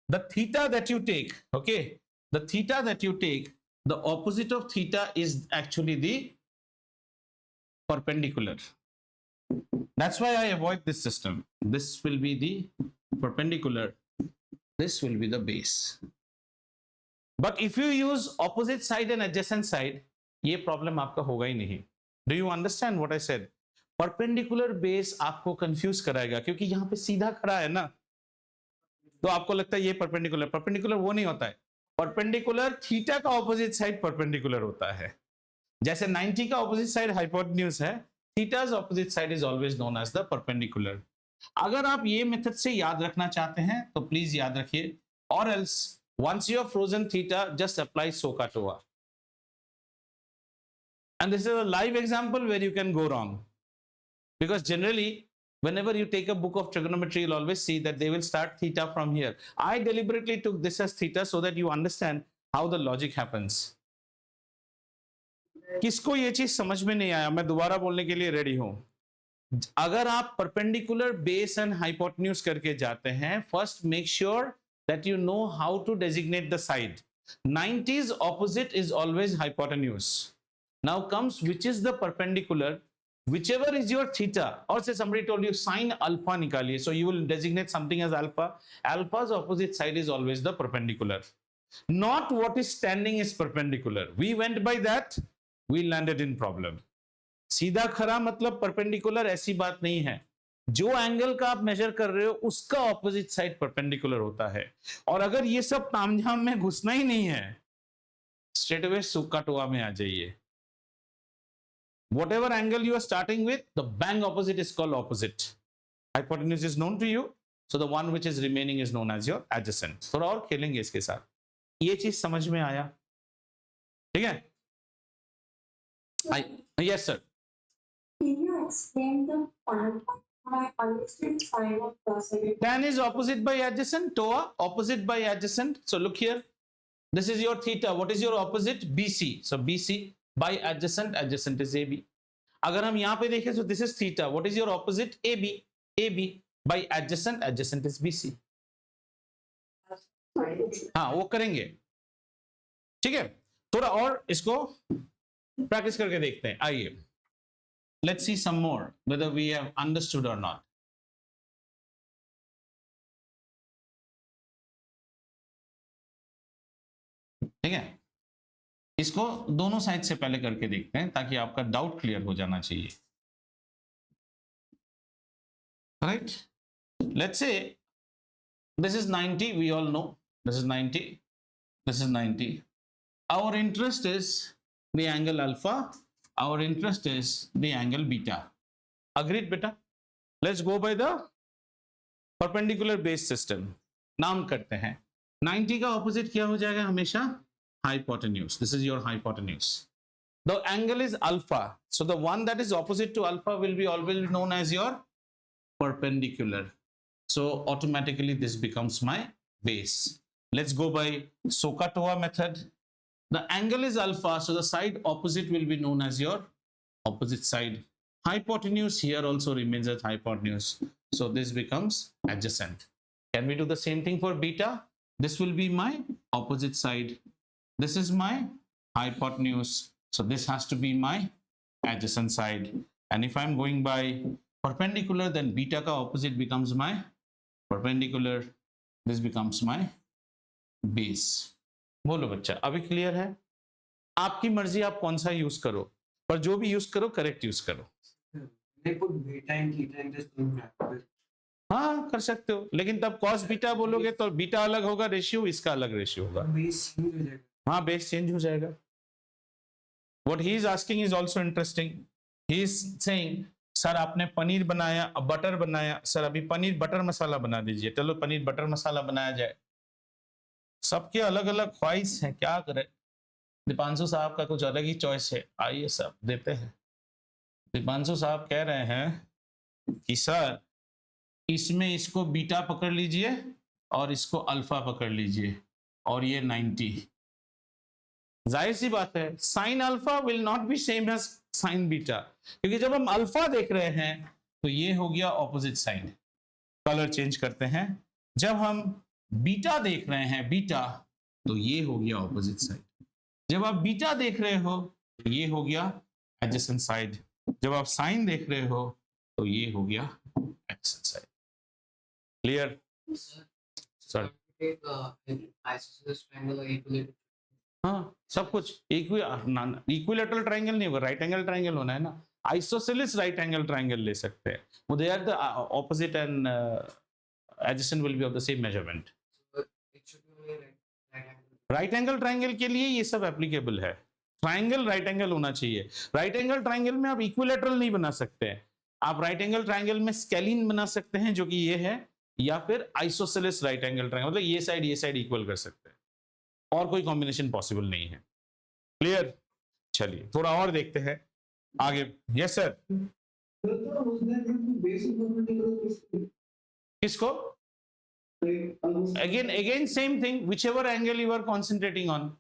The theta that you take, okay? The theta that you take, the opposite of theta is actually the perpendicular. That's why I avoid this system. This will be the perpendicular. This will be the base. But if you use opposite side and adjacent side, ये problem आपका होगा ही नहीं. Do you understand what I said? Perpendicular base आपको confuse कराएगा क्योंकि यहाँ पे सीधा खड़ा है ना, तो आपको लगता है ये perpendicular. Perpendicular वो नहीं होता है. Perpendicular थीटा का opposite side perpendicular होता है. जैसे 90 का opposite side hypotenuse है, theta's opposite side is always known as the perpendicular. अगर आप ये मेथड से याद रखना चाहते हैं तो प्लीज याद रखिए, or else once you have frozen theta, just apply SOHCAHTOA. And this is a live example where you can go wrong. Because generally, whenever you take a book of trigonometry, you'll always see that they will start theta from here. I deliberately took this as theta so that you understand how the logic happens. किसको ये चीज समझ में नहीं आया, मैं दोबारा बोलने के लिए रेडी हूं. अगर आप परपेंडिकुलर बेस एंड हाइपोटेन्यूज करके जाते हैं, first make sure that you know how to designate the side. 90's opposite is always hypotenuse. Now comes which is the perpendicular, whichever is your theta, or say somebody told you sine alpha nikaliye, so you will designate something as alpha. Alpha's opposite side is always the perpendicular. Not what is standing is perpendicular. We went by that, we landed in problem. सीधा खड़ा मतलब perpendicular ऐसी बात नहीं है. जो एंगल का आप मेजर कर रहे हो उसका ऑपोजिट साइड परपेंडिकुलर होता है. और अगर ये सब तामझाम में घुसना ही नहीं है, स्ट्रेट अवे SOHCAHTOA में आ जाइए. Whatever angle you are starting with, the bang opposite is called opposite. Hypotenuse is known to you, so the one which is remaining is known as your adjacent. थोड़ा और खेलेंगे इसके साथ. ये चीज समझ में आया? ठीक है? Yes sir. Can you explain the part? I understood sine of cosine. Tan is opposite by adjacent, TOA opposite by adjacent. So look here, this is your theta. What is your opposite? BC. So BC by adjacent, adjacent is AB. अगर हम यहाँ पे देखें, so this is theta. What is your opposite? AB. AB by adjacent, adjacent is BC. हाँ वो करेंगे. ठीक है, थोड़ा और इसको प्रैक्टिस करके देखते हैं. आइए, let's see some more whether we have understood or not. ठीक है, इसको दोनों साइड से पहले करके देखते हैं ताकि आपका डाउट क्लियर हो जाना चाहिए. Right, let's say this is 90. We all know this is 90, this is 90. Our interest is the angle alpha, our interest is the angle beta. Agreed beta? Let's go by the perpendicular base system. नाम करते हैं. 90 का opposite क्या हो जाएगा हमेशा? Hypotenuse. This is your hypotenuse. The angle is alpha, so the one that is opposite to alpha will be always known as your perpendicular. So automatically this becomes my base. Let's go by SOHCAHTOA method. The angle is alpha, so the side opposite will be known as your opposite side. Hypotenuse here also remains as hypotenuse, so this becomes adjacent. Can we do the same thing for beta? This will be my opposite side. This is my hypotenuse, so this has to be my adjacent side. And if I'm going by perpendicular, then beta ka opposite becomes my perpendicular. This becomes my base. बोलो बच्चा, अभी क्लियर है? आपकी मर्जी, आप कौन सा यूज करो, पर जो भी यूज करो करेक्ट यूज करो। They put beta and theta in the same bracket. हाँ कर सकते हो, लेकिन तब कॉस बीटा बोलोगे तो बीटा अलग होगा रेशियो, इसका अलग रेशियो होगा। Base change हो जाएगा। हाँ बेस चेंज हो जाएगा। What he is asking is also interesting. He is saying sir आपने पनीर बनाया, बटर बनाया, सर अभी पनीर बटर मसाला बना दीजिए, चलो पनीर बटर मसाला बनाया जाए। सबके अलग अलग ख्वाहिश है, क्या करें। दीपांशु साहब का कुछ अलग ही चॉइस है, आइए सब देते हैं। दीपांशु साहब कह रहे हैं कि सर इसमें इसको बीटा पकड़ लीजिए और इसको अल्फा पकड़ लीजिए और ये 90। जाहिर सी बात है sine alpha will not be same as sine beta, क्योंकि जब हम अल्फा देख रहे हैं तो ये हो गया ऑपोजिट साइन। कलर चेंज करते हैं। जब हम बीटा देख रहे हैं बीटा, तो ये हो गया ऑपोजिट साइड। जब आप बीटा देख रहे हो तो ये हो गया एडजेसेंट साइड। जब आप साइन देख रहे हो तो ये हो गया adjacent side. Clear sir? Isosceles triangle or equilateral. हाँ सब कुछ इक्विलेटरल ट्रायंगल नहीं होगा, राइट एंगल ट्रायंगल होना है ना। आइसोसेलेस राइट एंगल ट्रायंगल ले सकते हैं, वो they are the opposite and adjacent will be of the same measurement. So it should be only right angle. Right angle triangle के लिए ये सब एप्लीकेबल है। ट्रायंगल राइट एंगल होना चाहिए। राइट एंगल ट्रायंगल में आप इक्विलेटरल नहीं बना सकते हैं। आप राइट एंगल ट्रायंगल में स्केलिन बना सकते हैं जो कि ये है, या फिर आइसोसेलेस राइट एंगल ट्रायंगल, मतलब ये साइड इक्वल कर सकते हैं, और कोई कॉम्बिनेशन पॉसिबल नहीं है। क्लियर? चलिए थोड़ा और देखते हैं आगे। Yes sir. किसको? Again same thing, whichever angle you are concentrating on,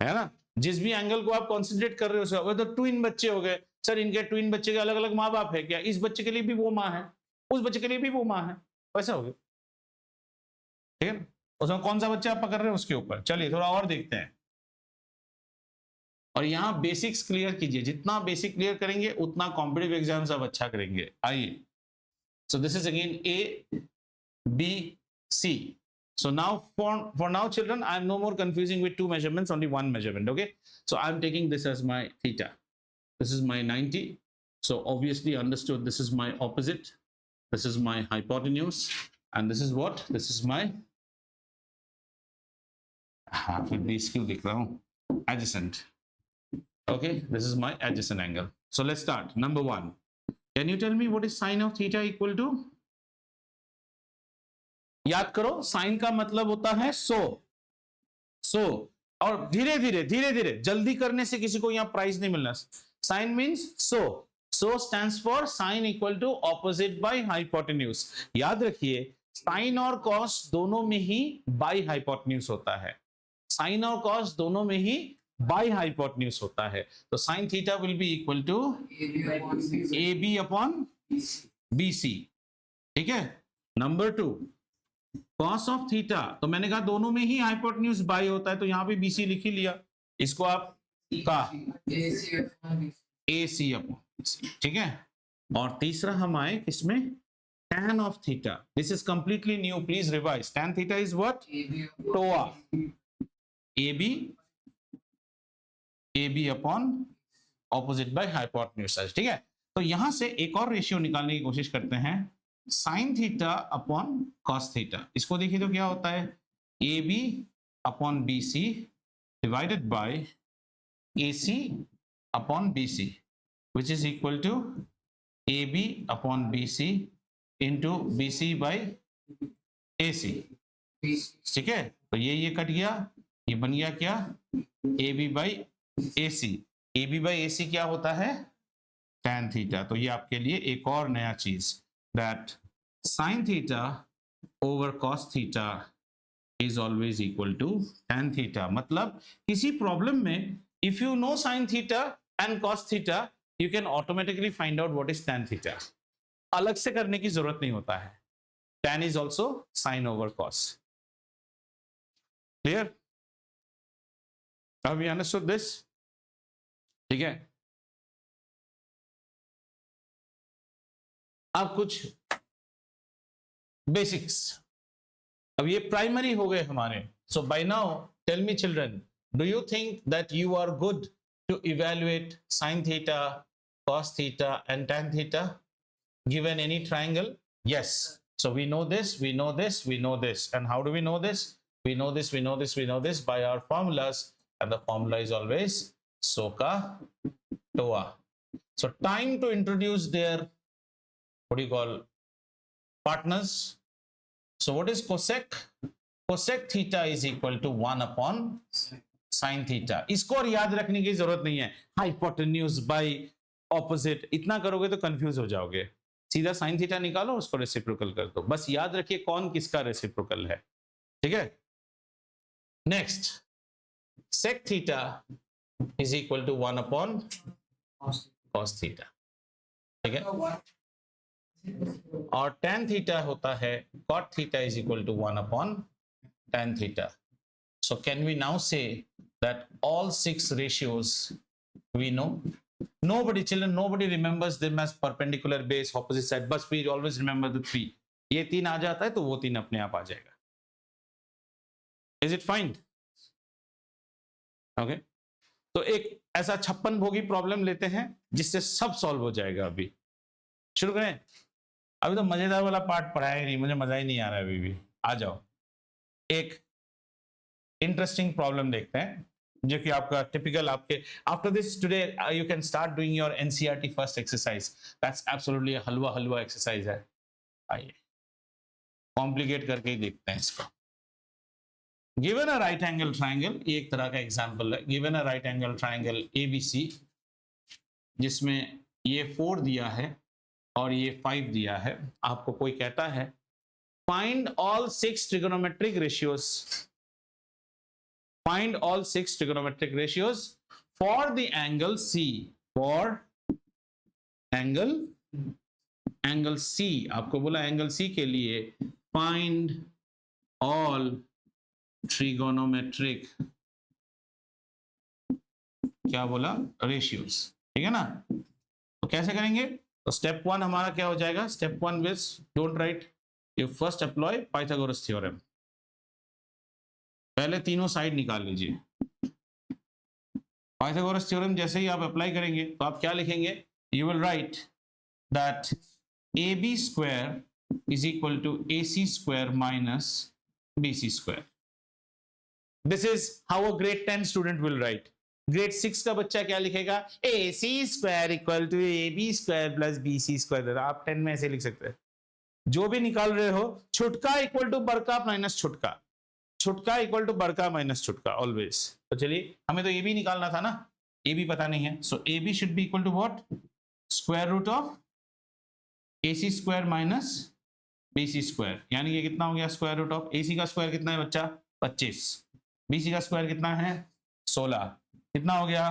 है ना। जिस भी एंगल को आप कॉन्सेंट्रेट कर रहे हो, तो ट्विन बच्चे हो गए सर, इनके ट्विन बच्चे के अलग अलग माँ बाप है क्या? इस बच्चे के लिए भी वो माँ है, उस बच्चे के लिए भी वो माँ है, वैसा हो गया। ठीक है ना? उसमें कौन सा बच्चा आप पकड़ रहे हो उसके ऊपर। चलिए थोड़ा और देखते हैं, और यहाँ बेसिक्स क्लियर कीजिए। जितना बेसिक क्लियर करेंगे उतना कॉम्पिटिटिव एग्जाम्स आप अच्छा करेंगे। आइए, so this is again A B C. So now for now children, I am no more confusing with two measurements, only one measurement. Okay, so I am taking this as my theta, this is my 90, so obviously understood this is my opposite, this is my hypotenuse, and this is what? This is my adjacent. Okay, this is my adjacent angle. So let's start. Number one, can you tell me what is sine of theta equal to? याद करो, साइन का मतलब होता है 100। और धीरे धीरे जल्दी करने से किसी को यहाँ प्राइज नहीं मिलना। Sine means 100 stands for sine equal to opposite by hypotenuse. याद रखिए साइन और कॉस दोनों में ही बाय हाइपोटेन्यूज होता है। साइन और कॉस दोनों में ही बाय हाइपोटेन्यूज होता है। तो sine theta will be equal to A B upon B C. ठीक है। नंबर 2, cos ऑफ थीटा, तो मैंने कहा दोनों में ही हाइपोटेन्यूज बाय होता है, तो यहाँ पे BC लिख ही लिया। इसको आप का AC अपॉन BC। ठीक है। और तीसरा हम आए इसमें tan of theta. This is completely new, please revise. tan theta is what? Toa AB upon opposite by hypotenuse. ठीक है। तो यहां से एक और रेशियो निकालने की कोशिश करते हैं, sine theta upon cos theta. इसको देखिए तो क्या होता है? AB upon BC divided by AC upon BC, which is equal to AB upon BC into BC by AC। ठीक है। तो ये कट गया, ये बन गया क्या? AB by AC। AB by AC क्या होता है? tan theta. तो ये आपके लिए एक और नया चीज, that sin theta over cos theta is always equal to tan theta। मतलब किसी प्रॉब्लम में if you know sin theta and cos theta, you can automatically find out what is tan theta। अलग से करने की जरूरत नहीं होता है। tan is also sin over cos। Clear? Have we understood this? ठीक है। अब कुछ बेसिक्स, अब ये प्राइमरी हो गए हमारे। So by now tell me children, Do you think that you are good to evaluate sine theta, cos theta, and tan theta given any triangle? Yes. So we know this, we know this, we know this. And how do we know this? We know this, we know this, we know this by our formulas. And the formula is always SOHCAHTOA. So time to introduce their, what do you call, partners. So what is cosec? Cosec theta is equal to 1 upon sin theta. इसको और याद रखने की जरूरत नहीं है. Hypotenuse by opposite, इतना करोगे तो कंफ्यूज हो जाओगे. सीधा sin थीटा निकालो, उसको रेसिप्रोकल कर दो. बस याद रखिए कौन किसका रेसिप्रोकल है. ठीक है. Next, sec theta is equal to 1 upon cos theta. ठीक है. और tan थीटा होता है cot theta is equal to 1 upon tan theta. So can we now say that all 6 ratios we know? Nobody, children, nobody remembers them as perpendicular base, opposite side, but we always remember the 3. ये 3 आ जाता है तो वो 3 अपने आप आ जाएगा. Is it fine? Okay. तो एक ऐसा 56 भोगी प्रॉब्लम लेते हैं जिससे सब सॉल्व हो जाएगा. अभी शुरू करें. अभी तो मजेदार वाला पार्ट पढ़ाया ही नहीं, मुझे मजा ही नहीं आ रहा है अभी भी. आ जाओ, एक इंटरेस्टिंग प्रॉब्लम देखते हैं जो कि आपका टिपिकल आपके. After this today you can start doing your NCERT first exercise. That's absolutely halwa exercise है. आइए कॉम्प्लिकेट करके ही देखते हैं इसको. Given a right angle triangle, ये एक तरह का एग्जांपल है. Given a right angle triangle ABC जिसमें ये 4 दिया है और ये 5 दिया है. आपको कोई कहता है find all 6 trigonometric ratios. Find all 6 trigonometric ratios for the angle C. For angle C. आपको बोला angle C के लिए find all trigonometric, क्या बोला, ratios. ठीक है ना. तो कैसे करेंगे? तो स्टेप 1 हमारा क्या हो जाएगा? Step 1 which don't write, you first apply Pythagoras theorem. पहले तीनों साइड निकाल लीजिए. पाइथागोरस थ्योरम जैसे ही आप अप्लाई करेंगे तो आप क्या लिखेंगे? You will write that AB square is equal to AC square minus BC square. This is how a grade 10 student will write. Grade 6 का बच्चा क्या लिखेगा? AC square equal to AB square plus BC square. आप 10 में ऐसे लिख सकते हैं. जो भी निकाल रहे हो, छुटका इक्वल टू बड़का माइनस छुटका, छुटका इक्वल टू बड़का माइनस छुटका ऑलवेज. तो चलिए, हमें तो ये भी निकालना था ना, ये भी पता नहीं है. So A B should be equal to what? Square root of AC square minus BC square. यानी ये कितना हो गया? स्क्वायर रूट ऑफ AC का स्क्वायर कितना है बच्चा? 25. BC का स्क्वायर कितना है? 16. कितना हो गया?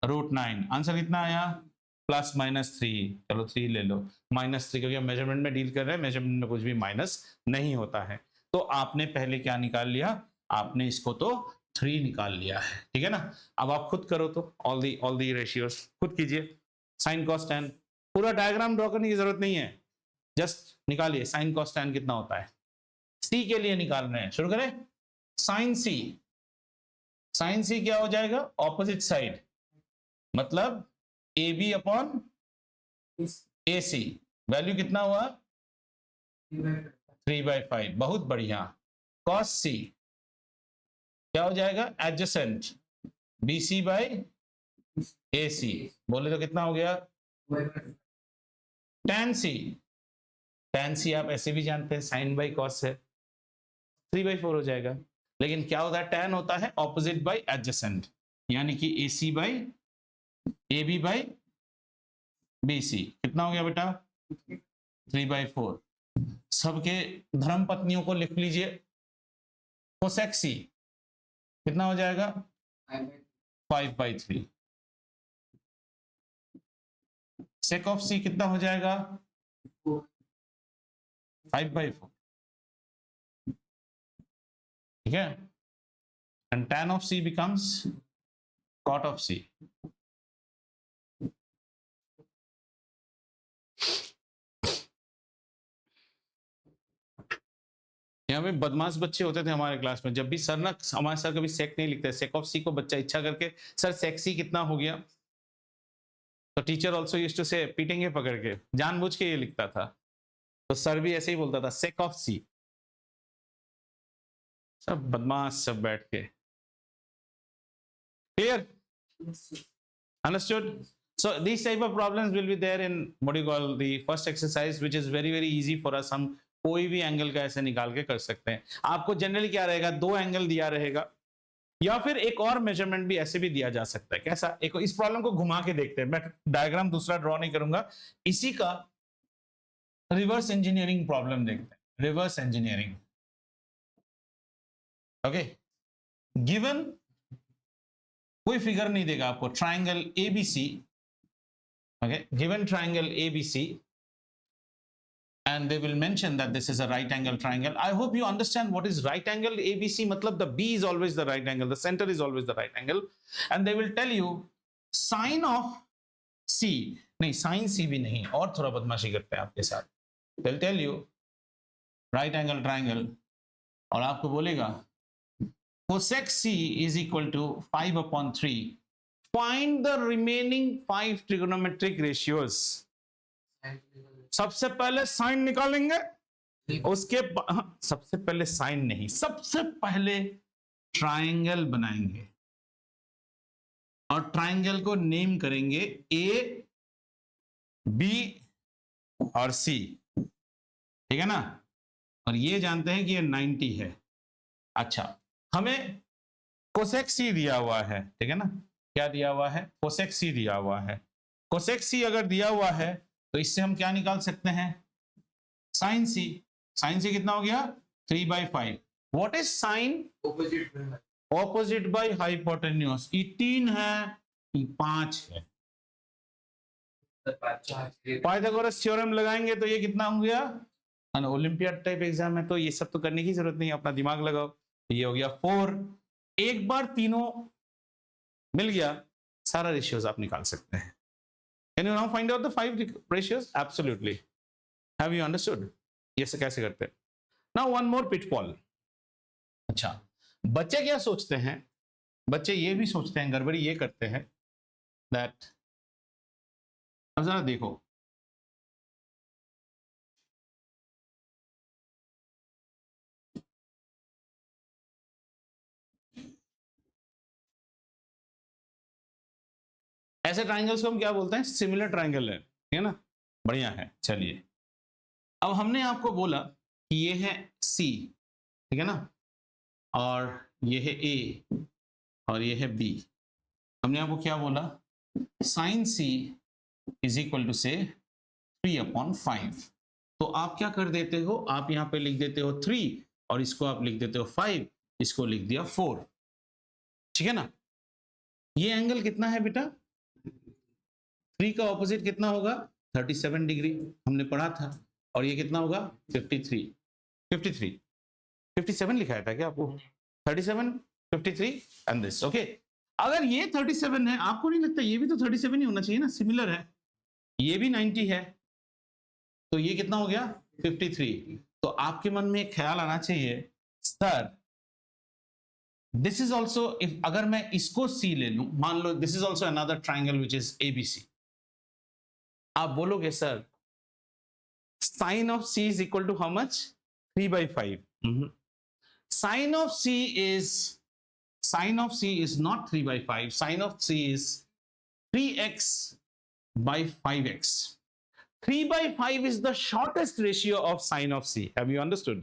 √9. आंसर कितना आया? Plus minus 3. चलो 3 ले लो. -3 क्योंकि हम मेजरमेंट में डील कर रहे हैं, मेजरमेंट में कुछ भी माइनस नहीं होता है. तो आपने पहले क्या निकाल लिया? आपने इसको तो 3 निकाल लिया है. ठीक है ना. अब आप खुद करो तो ऑल दी रेशियोज खुद कीजिए. साइन कॉस टैन, पूरा डायग्राम ड्रॉ करने की जरूरत नहीं है, जस्ट निकालिए. साइन कॉस टैन कितना होता है? सी के लिए निकाल रहे हैं. शुरू करें. साइन सी. साइन सी क्या हो जाएगा? ऑपोजिट साइड, मतलब AB अपॉन AC. वैल्यू कितना हुआ? 3/5. बहुत बढ़िया. कॉस सी क्या हो जाएगा? Adjacent BC by AC. बोले तो कितना हो गया? tan C. tan C आप ऐसे भी जानते हैं साइन बाई कॉस है, 3/4 हो जाएगा. लेकिन क्या होता है? tan होता है ऑपोजिट बाय एडजेसेंट, यानी कि AC by AB by BC. कितना हो गया बेटा? 3/4. सबके धर्म पत्नियों को लिख लीजिए. कोसेक C कितना हो जाएगा? 5/3. सेक ऑफ C कितना हो जाएगा? 5/4. ठीक है. And tan of C becomes cot of C. यहाँ पे बदमाश बच्चे होते थे हमारे क्लास में, जब भी सर ना, हमारे सर कभी सेक नहीं लिखते, सेक ऑफ सी को बच्चा इच्छा करके सर सेक सी कितना हो गया, तो टीचर ऑल्सो यूज्ड टू से, पीटेंगे पकड़ के, जानबूझ के ये लिखता था, तो सर भी ऐसे ही बोलता था सेक ऑफ सी। सब बदमाश सब बैठ के। Clear? Understood? So these type of problems will be there in what you call the first exercise, which is very easy for us. हम कोई भी एंगल का ऐसे निकाल के कर सकते हैं। आपको जनरली क्या रहेगा, 2 एंगल दिया रहेगा, या फिर एक और मेजरमेंट भी ऐसे भी दिया जा सकता है। कैसा? एक इस प्रॉब्लम को घुमा के देखते हैं, मैं डायग्राम दूसरा ड्रॉ नहीं करूंगा, इसी का रिवर्स इंजीनियरिंग प्रॉब्लम देखते हैं। Reverse engineering, okay. गिवन कोई फिगर नहीं देगा आपको, triangle ABC, okay, given triangle ABC, and they will mention that this is a right angle triangle. I hope you understand what is right angle ABC. मतलब the B is always the right angle, the center is always the right angle, and they will tell you sine of C, नहीं sin C भी नहीं, और थोड़ा बदमाशी करते हैं आपके साथ। They'll tell you right angle triangle, और आपको बोलेगा cosec C is equal to 5/3. Find the remaining 5 trigonometric ratios. सबसे पहले साइन निकालेंगे, उसके सबसे पहले साइन नहीं, सबसे पहले ट्राइंगल बनाएंगे, और ट्राइंगल को नेम करेंगे ए, बी और सी, ठीक है ना। और ये जानते हैं कि ये 90 है। अच्छा, हमें कोसेक सी दिया हुआ है, ठीक है ना। क्या दिया हुआ है? कोसेक सी दिया हुआ है। कोसेक सी अगर दिया हुआ है तो इससे हम क्या निकाल सकते हैं? साइन सी। साइन सी कितना हो गया? 3/5। What is sign? Opposite by hypotenuse. ये 3 है, ये 5 है। पाइथागोरस थ्योरम लगाएंगे तो ये कितना हो गया? ओलंपियाड टाइप एग्जाम है तो ये सब तो करने की जरूरत नहीं, अपना दिमाग लगाओ। ये हो गया 4। एक बार तीनों मिल गया, सारा रेशियोज आप निकाल सकते हैं। Can you now find out the 5 ratios? Absolutely. Have you understood? ये से कैसे करते हैं? Now one more pitfall. अच्छा, बच्चे क्या सोचते हैं? बच्चे ये भी सोचते हैं, गड़बड़ी ये करते हैं that, अब जरा देखो, ऐसे ट्राइंगल्स को हम क्या बोलते हैं? सिमिलर ट्राइंगल है, ठीक है ना, बढ़िया है। चलिए, अब हमने आपको बोला कि ये है सी, ठीक है ना, और ये है ए, और ये है बी। हमने आपको क्या बोला? Sine C is equal to से 3/5। तो आप क्या कर देते हो? आप यहाँ पे लिख देते हो 3, और इसको आप लिख देते हो 5, इसको लिख दिया 4, ठीक है ना। ये एंगल कितना है बेटा? 3 का ऑपोजिट कितना होगा? 37 डिग्री, हमने पढ़ा था। और ये कितना होगा? 53। 57 लिखा था क्या आपको? 37, 53 एंड दिस, ओके। अगर ये 37 है, आपको नहीं लगता ये भी तो 37 ही होना चाहिए ना? सिमिलर है, ये भी 90 है, तो ये कितना हो गया? 53। तो आपके मन में एक ख्याल आना चाहिए, sir this is also, if अगर मैं इसको सी ले लूं, मान लो this is also another triangle which is ABC, आप बोलोगे sir sine of C is equal to how much? 3/5। Sine of C is not 3/5, sine of C is 3x/5x। 3/5 is the shortest ratio of sine of c. Have you understood?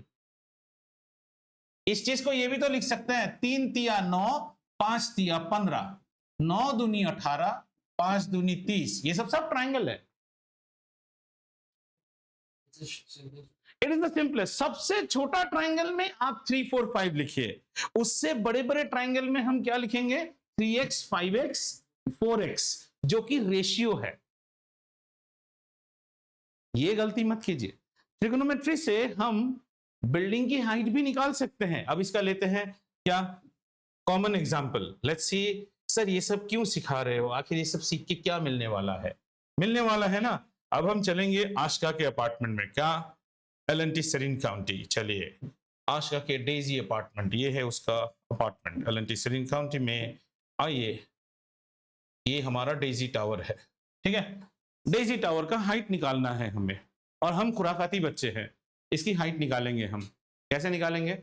इस चीज को ये भी तो लिख सकते हैं, 3 तिया 9, 5 तिया 15, 9 दूनी 18, 5 दूनी 30। ये सब ट्राइंगल है। It is the simplest. सबसे छोटा ट्राइंगल में आप 3, 4, 5 लिखिए, उससे बड़े बड़े ट्राइंगल में हम क्या लिखेंगे? 3x, 5x, 4x, जो कि रेशियो है। ये गलती मत कीजिए। ट्रिगोनोमेट्री से हम बिल्डिंग की हाइट भी निकाल सकते हैं। अब इसका लेते हैं क्या? Common example. Let's see, sir ये सब क्यों सिखा रहे हो? आखिर ये सब सीख के क्या मिलने वाला है? मिलने वाला है ना, अब हम चलेंगे आशका के अपार्टमेंट में। क्या? L N T Serene County. चलिए, आशा के डेजी अपार्टमेंट, ये है उसका अपार्टमेंट एलएनटी सिरिन काउंटी में। आइए, ये हमारा डेजी टावर है, ठीक है। डेजी टावर का हाइट निकालना है हमें, और हम खुराफाती बच्चे हैं, इसकी हाइट निकालेंगे हम। कैसे निकालेंगे?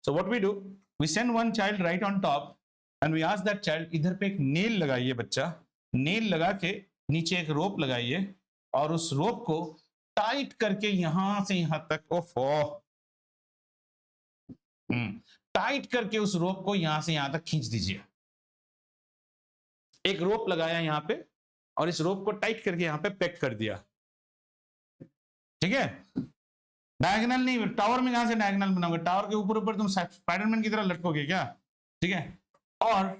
So what we do, we send one child right on top and we ask that child, इधर पे एक नेल लगाइए बच्चा, नेल लगा के नीचे एक रोप लगाइए और उस रोप को टाइट करके यहां से यहां तक, ओफो, टाइट करके उस रोप को यहां से यहां तक खींच दीजिए। एक रोप लगाया यहां पे और इस रोप को टाइट करके यहां पे पैक कर दिया, ठीक है। डायगोनल नहीं, टावर में कहां से डायगोनल बनाओगे? टावर के ऊपर ऊपर तुम स्पाइडरमैन की तरह लटकोगे क्या? ठीक है। और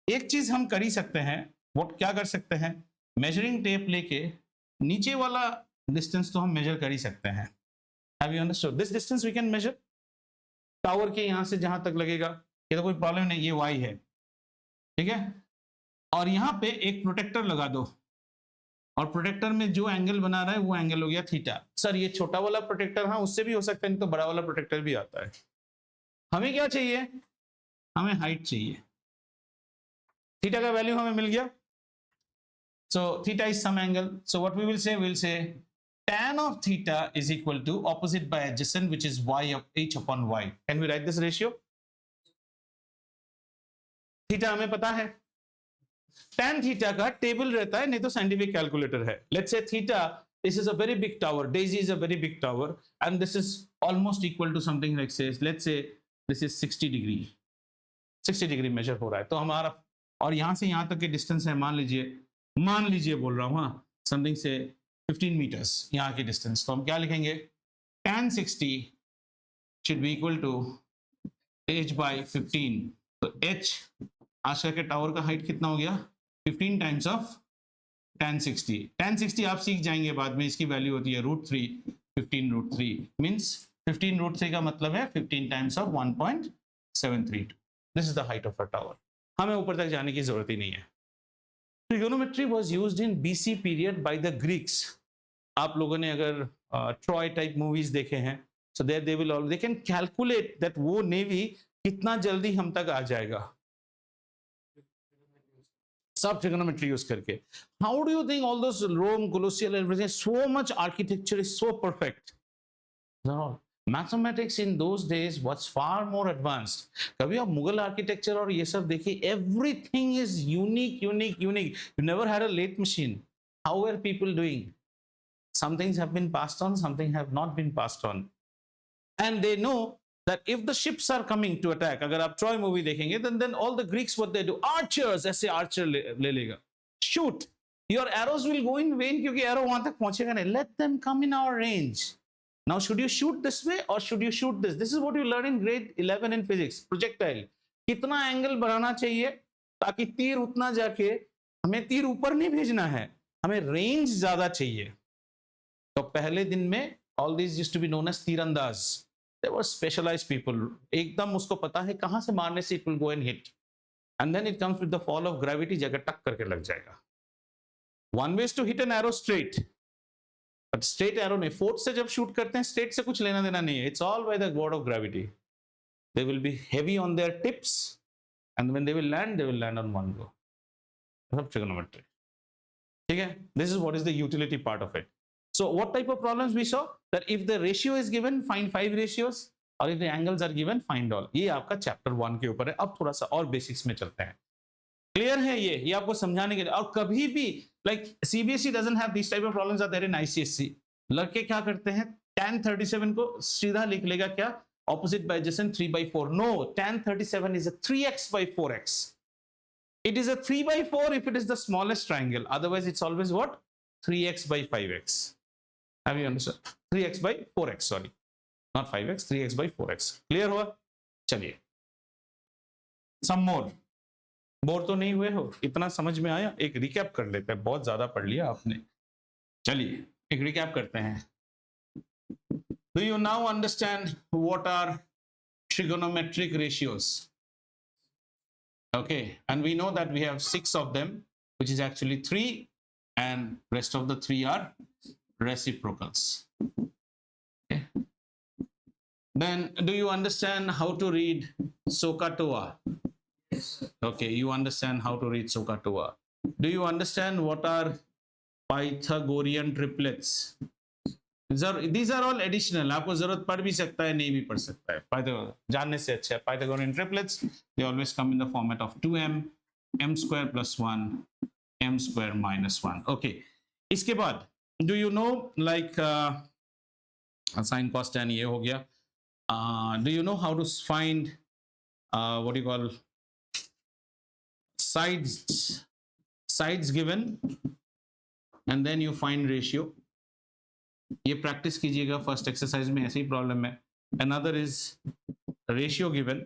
एक चीज हम कर ही सकते हैं, वो क्या कर सकते हैं, मेजरिंग टेप लेके नीचे वाला डिस्टेंस तो हम मेजर कर ही सकते हैं। Have you understood? This distance we can measure, tower के यहां से जहां तक लगेगा, ये तो कोई प्रॉब्लम नहीं, ये y है, ठीक है। और यहां पे एक प्रोटेक्टर लगा दो, और प्रोटेक्टर में जो एंगल बना रहा है वो एंगल हो गया थीटा। सर ये छोटा वाला प्रोटेक्टर, हाँ उससे भी हो सकता है, नहीं तो बड़ा वाला प्रोटेक्टर भी आता है। हमें क्या चाहिए? हमें हाइट चाहिए। थीटा का वैल्यू हमें मिल गया, so theta is some angle, so what we will say, we'll say tan of theta is equal to opposite by adjacent, which is y of h upon y. Can we write this ratio? Theta हमें पता है, tan थीटा का टेबल रहता है, नहीं तो साइंटिफिक कैलकुलेटर है। Let's say theta, this is a very big tower, Daisy is a very big tower, and this is almost equal to something like, say, let's say this is 60 degree, 60 degree major हो रहा है, तो हमारा, और यहां से यहां तक के डिस्टेंस है, मान लीजिए बोल रहा हूं, हाँ, समथिंग से 15 मीटर्स यहाँ की डिस्टेंस, तो हम क्या लिखेंगे, tan 60 should be equal to h by 15, तो h आशा के टावर का हाइट कितना हो गया, 15 टाइम्स ऑफ tan 60। tan 60 आप सीख जाएंगे बाद में, इसकी वैल्यू होती है √3, 15 √3 मीन्स 15 √3 का मतलब है 15 times of 1.732। This is the height of a tower. हमें ऊपर तक जाने की जरूरत ही नहीं है। Trigonometry was used in BC period by the Greeks. आप लोगों ने अगर ट्रॉय टाइप मूवीज देखे हैं, so there they will all, they can calculate that वो नेवी कितना जल्दी हम तक आ जाएगा, सब trigonometry यूज करके। How do you think all those Rome, Colosseum, everything, so much architecture is so perfect? No. Mathematics in those days was far more advanced. कभी आप मुगल आर्किटेक्चर और ये सब देखिए, everything is unique, unique, unique. You never had a lathe machine. How were people doing? Some things have been passed on, some things have not been passed on. And they know that if the ships are coming to attack, अगर आप Troy movie देखेंगे, then all the Greeks what they do, archers, ऐसे archer ले लेगा, shoot. Your arrows will go in vain क्योंकि arrow वहां तक पहुंचेगा नहीं. Let them come in our range. Now, should you shoot this way or should you shoot this? This is what you learn in grade 11 in physics. Projectile. कितना एंगल बढ़ाना चाहिए ताकि तीर उतना जाके, हमें तीर ऊपर नहीं भेजना है, हमें रेंज ज्यादा चाहिए। तो पहले दिन में all these used to be known as तीरंदाज. They were specialized people. एकदम उसको पता है कहां से मारने से it will go and hit. And then it comes with the fall of gravity, जगह टक करके लग जाएगा। One way is to hit an arrow straight. But straight arrow नहीं, फोर्थ से जब शूट करते हैं, स्ट्रेट से कुछ लेना देना नहीं है, it's all by the god of gravity. They will be heavy on their tips and when they will land on one go. सब ट्रिगोनोमेट्री, ठीक है। This is what is the utility part of it. So what type of problems we saw, that if the ratio is given, find 5 ratios, और if the angles are given, find all. ये आपका चैप्टर 1 के ऊपर है। अब थोड़ा सा और बेसिक्स में चलते हैं। क्लियर है ये आपको समझाने के लिए। और कभी भी like CBSE doesn't have this type of problems are there in ICSE. लड़के क्या करते हैं, tan 37 को सीधा लिख लेगा क्या, opposite by adjacent 3/4। No, tan 37 is a 3x by 4x. It is a 3/4 if it is the smallest triangle. Otherwise, it's always what? 3x by 5x. Have you understood? 3x by 4x, sorry. Not 5x, 3x by 4x. Clear हुआ? चलिए। Some more. बोर तो नहीं हुए हो? इतना समझ में आया? एक रिकैप कर लेते हैं, बहुत ज्यादा पढ़ लिया आपने। चलिए एक रिकैप करते हैं। Do you now understand what are trigonometric ratios? Okay, and we know that we have 6 of them, which is actually 3, and rest of the 3 are reciprocals. Okay. Then do you understand how to read SOHCAHTOA? Yes, sir. Okay, you understand how to read SOHCAHTOA. Do you understand what are Pythagorean triplets? These are all additional. आपको जरूरत पड़ भी सकता है, नहीं भी पड़ सकता है. Pythagorean जानने से अच्छा है. Pythagorean triplets, they always come in the format of 2m, m square plus 1, m square minus 1. Okay. इसके बाद do you know like sin cos tan ये हो गया. Do you know how to find what do you call sides given and then you find ratio. ये प्रैक्टिस कीजिएगा फर्स्ट एक्सरसाइज में, ऐसी प्रॉब्लम है. Another is ratio given,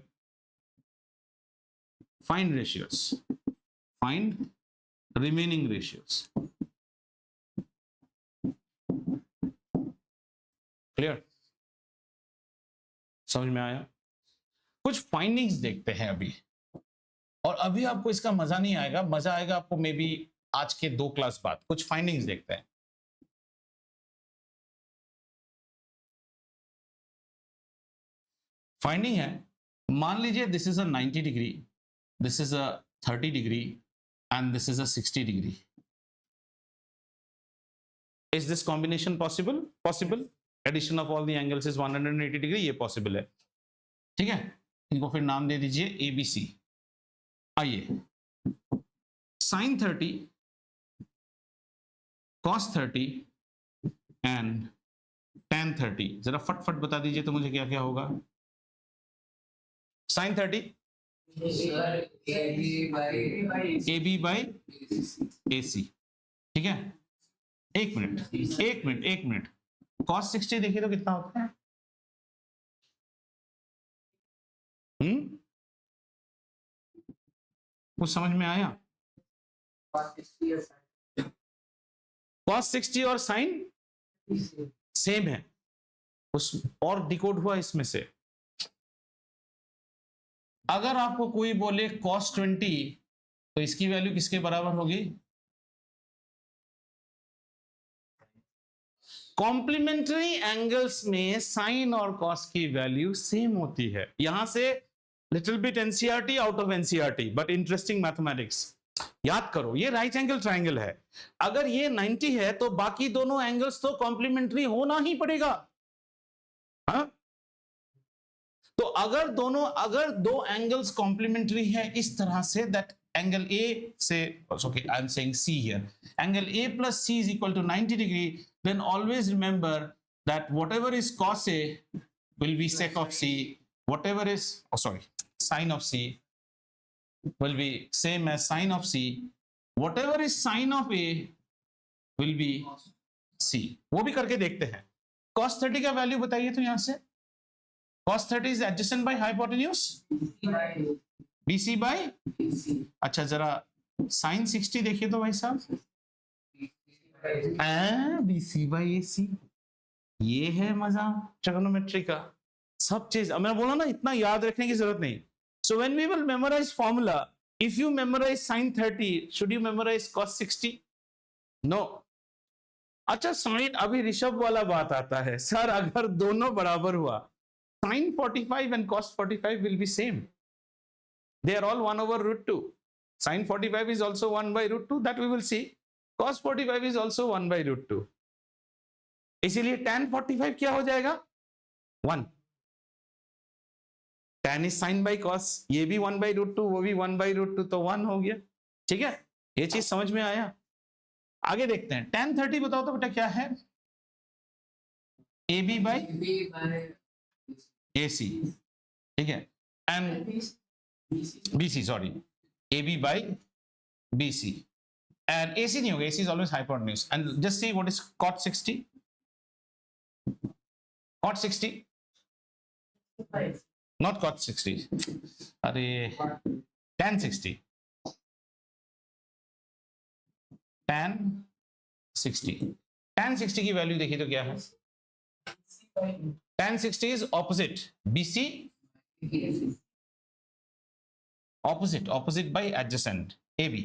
find ratios, find remaining ratios. Clear? समझ में आया? कुछ फाइंडिंग्स देखते हैं अभी, और अभी आपको इसका मजा नहीं आएगा, मजा आएगा आपको मे बी आज के 2 क्लास बाद. कुछ फाइंडिंग्स देखते हैं. फाइंडिंग है, मान लीजिए this is a 90 degree, this is a 30 degree and this is a 60 degree. Is this combination possible? Possible. Addition of all the angles is 180 degree, ये पॉसिबल है. ठीक है, इनको फिर नाम दे दीजिए ABC. आइए, sin 30, cos 30 एंड tan 30 जरा फटफट बता दीजिए तो मुझे क्या क्या होगा. sin 30 Sir, AB by AC. ठीक है, एक मिनट. cos 60 देखिए तो कितना होता है. कुछ समझ में आया? cos 60 और sin सेम है, उस और डिकोड हुआ इसमें से. अगर आपको कोई बोले cos 20 तो इसकी वैल्यू किसके बराबर होगी? कॉम्प्लीमेंट्री एंगल्स में साइन और कॉस की वैल्यू सेम होती है. यहां से little bit NCERT out of NCERT but interesting mathematics. याद करो, ये राइट एंगल ट्रायंगल है. अगर ये 90 है तो बाकी दोनों एंगल्स तो कॉम्प्लीमेंट्री होना ही पड़ेगा. हाँ, तो अगर दो एंगल्स कॉम्प्लीमेंट्री है इस तरह से, that angle A say, okay, I'm saying C here, angle A plus C is equal to 90 degree, then always remember that whatever is cos A will be sec of C, whatever is sin of C will be same as sin of C, whatever is sin of A will be C. वो भी करके देखते हैं. cos 30 का वैल्यू बताइए तो यहां से. cos 30 is adjacent by hypotenuse BC by, अच्छा जरा sin 60 देखिए तो भाई साहब, BC by AC. ये है मजा ट्रिगोनोमेट्री का. सब चीज मैंने बोला ना, इतना याद रखने की जरूरत नहीं. So when we will memorize formula, if you memorize sin 30, should you memorize cos 60? No. अच्छा sin, अभी ऋषभ वाला बात आता है. सर अगर दोनों बराबर हुआ, sin 45 and cos 45 will be same. They are all 1 over root 2. Sin 45 is also 1 by root 2, that we will see. Cos 45 is also 1 by root 2. इसीलिए tan 45 क्या हो जाएगा? 1. tan is sin by cos, ये भी 1 by root 2, वो भी 1 by root 2, तो 1 हो गया. ठीक है, ये चीज समझ में आया? आगे देखते हैं. tan 30 बताओ तो बेटा क्या है? AB by AC. ठीक है, and BC, sorry, AB by BC, and AC नहीं होगा, AC is always hypotenuse. And just see what is cot 60. Cot 60, not cot 60. अरे tan 60. Tan 60. Tan 60 की वैल्यू देखिए तो क्या है? Tan 60 is opposite BC. opposite by adjacent AB.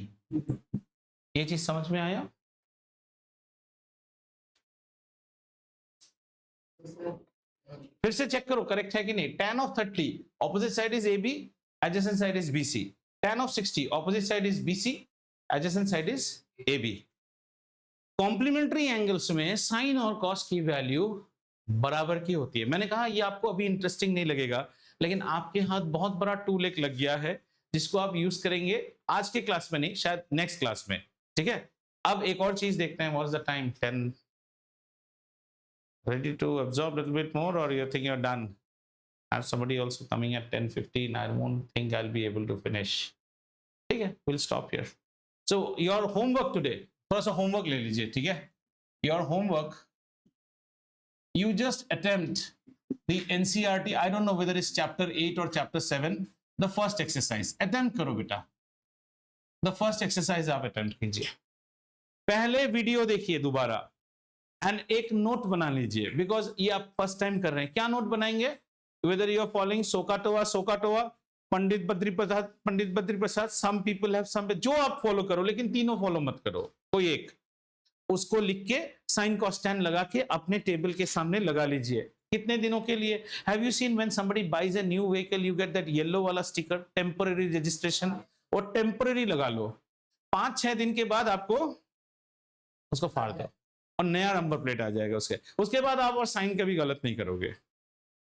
ये चीज समझ में आया? फिर से चेक करो करेक्ट है कि नहीं. tan of 30 opposite side is AB, adjacent side is BC. tan of 60 opposite side is BC, adjacent side is AB. Complementary angles में साइन और कॉस की वैल्यू बराबर की होती है. मैंने कहा ये आपको अभी इंटरेस्टिंग नहीं लगेगा, लेकिन आपके हाथ बहुत बड़ा टूल एक लग गया है जिसको आप यूज करेंगे आज के क्लास में नहीं, शायद नेक्स्ट क्लास में. ठीक है, अब एक और चीज देखते हैं. What is the time? 10. Ready to absorb a little bit more, or you think you're done? I have somebody also coming at 10:15. I won't think I'll be able to finish. ठीक है, we'll stop here. So your homework today, थोड़ा सा homework ले लीजिए. ठीक है, your homework, you just attempt the NCERT. I don't know whether it's chapter 8 or chapter 7. The first exercise attempt करो बेटा. The first exercise आप attempt कीजिए. पहले वीडियो देखिए दोबारा एंड एक नोट बना लीजिए, बिकॉज ये आप फर्स्ट टाइम कर रहे हैं. क्या नोट बनाएंगे? Whether you are following sohcahtoa, Pandit Badri Prasad, some people have some, जो आप फॉलो करो, लेकिन तीनों फॉलो मत करो, कोई एक. उसको लिख के साइन कॉस्टैन लगा के अपने टेबल के सामने लगा लीजिए. कितने दिनों के लिए? Have you seen when somebody buys a new vehicle you get that yellow वाला स्टिकर, टेम्पररी रजिस्ट्रेशन, और टेम्पररी लगा लो. 5-6 दिन के बाद आपको उसको फाड़ दो और नया नंबर प्लेट आ जाएगा उसके बाद आप और साइन कभी गलत नहीं करोगे.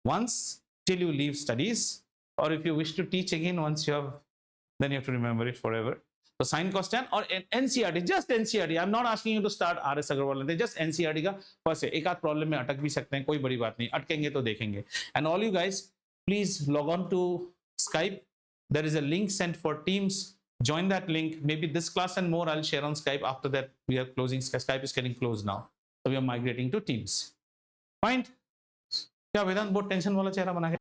once till you leave studies, or if you wish to teach again once you have, then you have to remember it forever. So sign costan or NCERT, just NCERT. I'm not asking you to start RS Agarwal, just NCERT का फर्स्ट है. एक आध प्रॉब्लम में अटक भी सकते हैं, कोई बड़ी बात नहीं, अटकेंगे तो देखेंगे. And all you guys, please log on to Skype. There is a link sent for Teams. Join that link. Maybe this class and more I'll share on Skype. After that, we are closing. Skype is getting closed now, so we are migrating to Teams. Fine. क्या वेदांत बहुत टेंशन वाला चेहरा बना के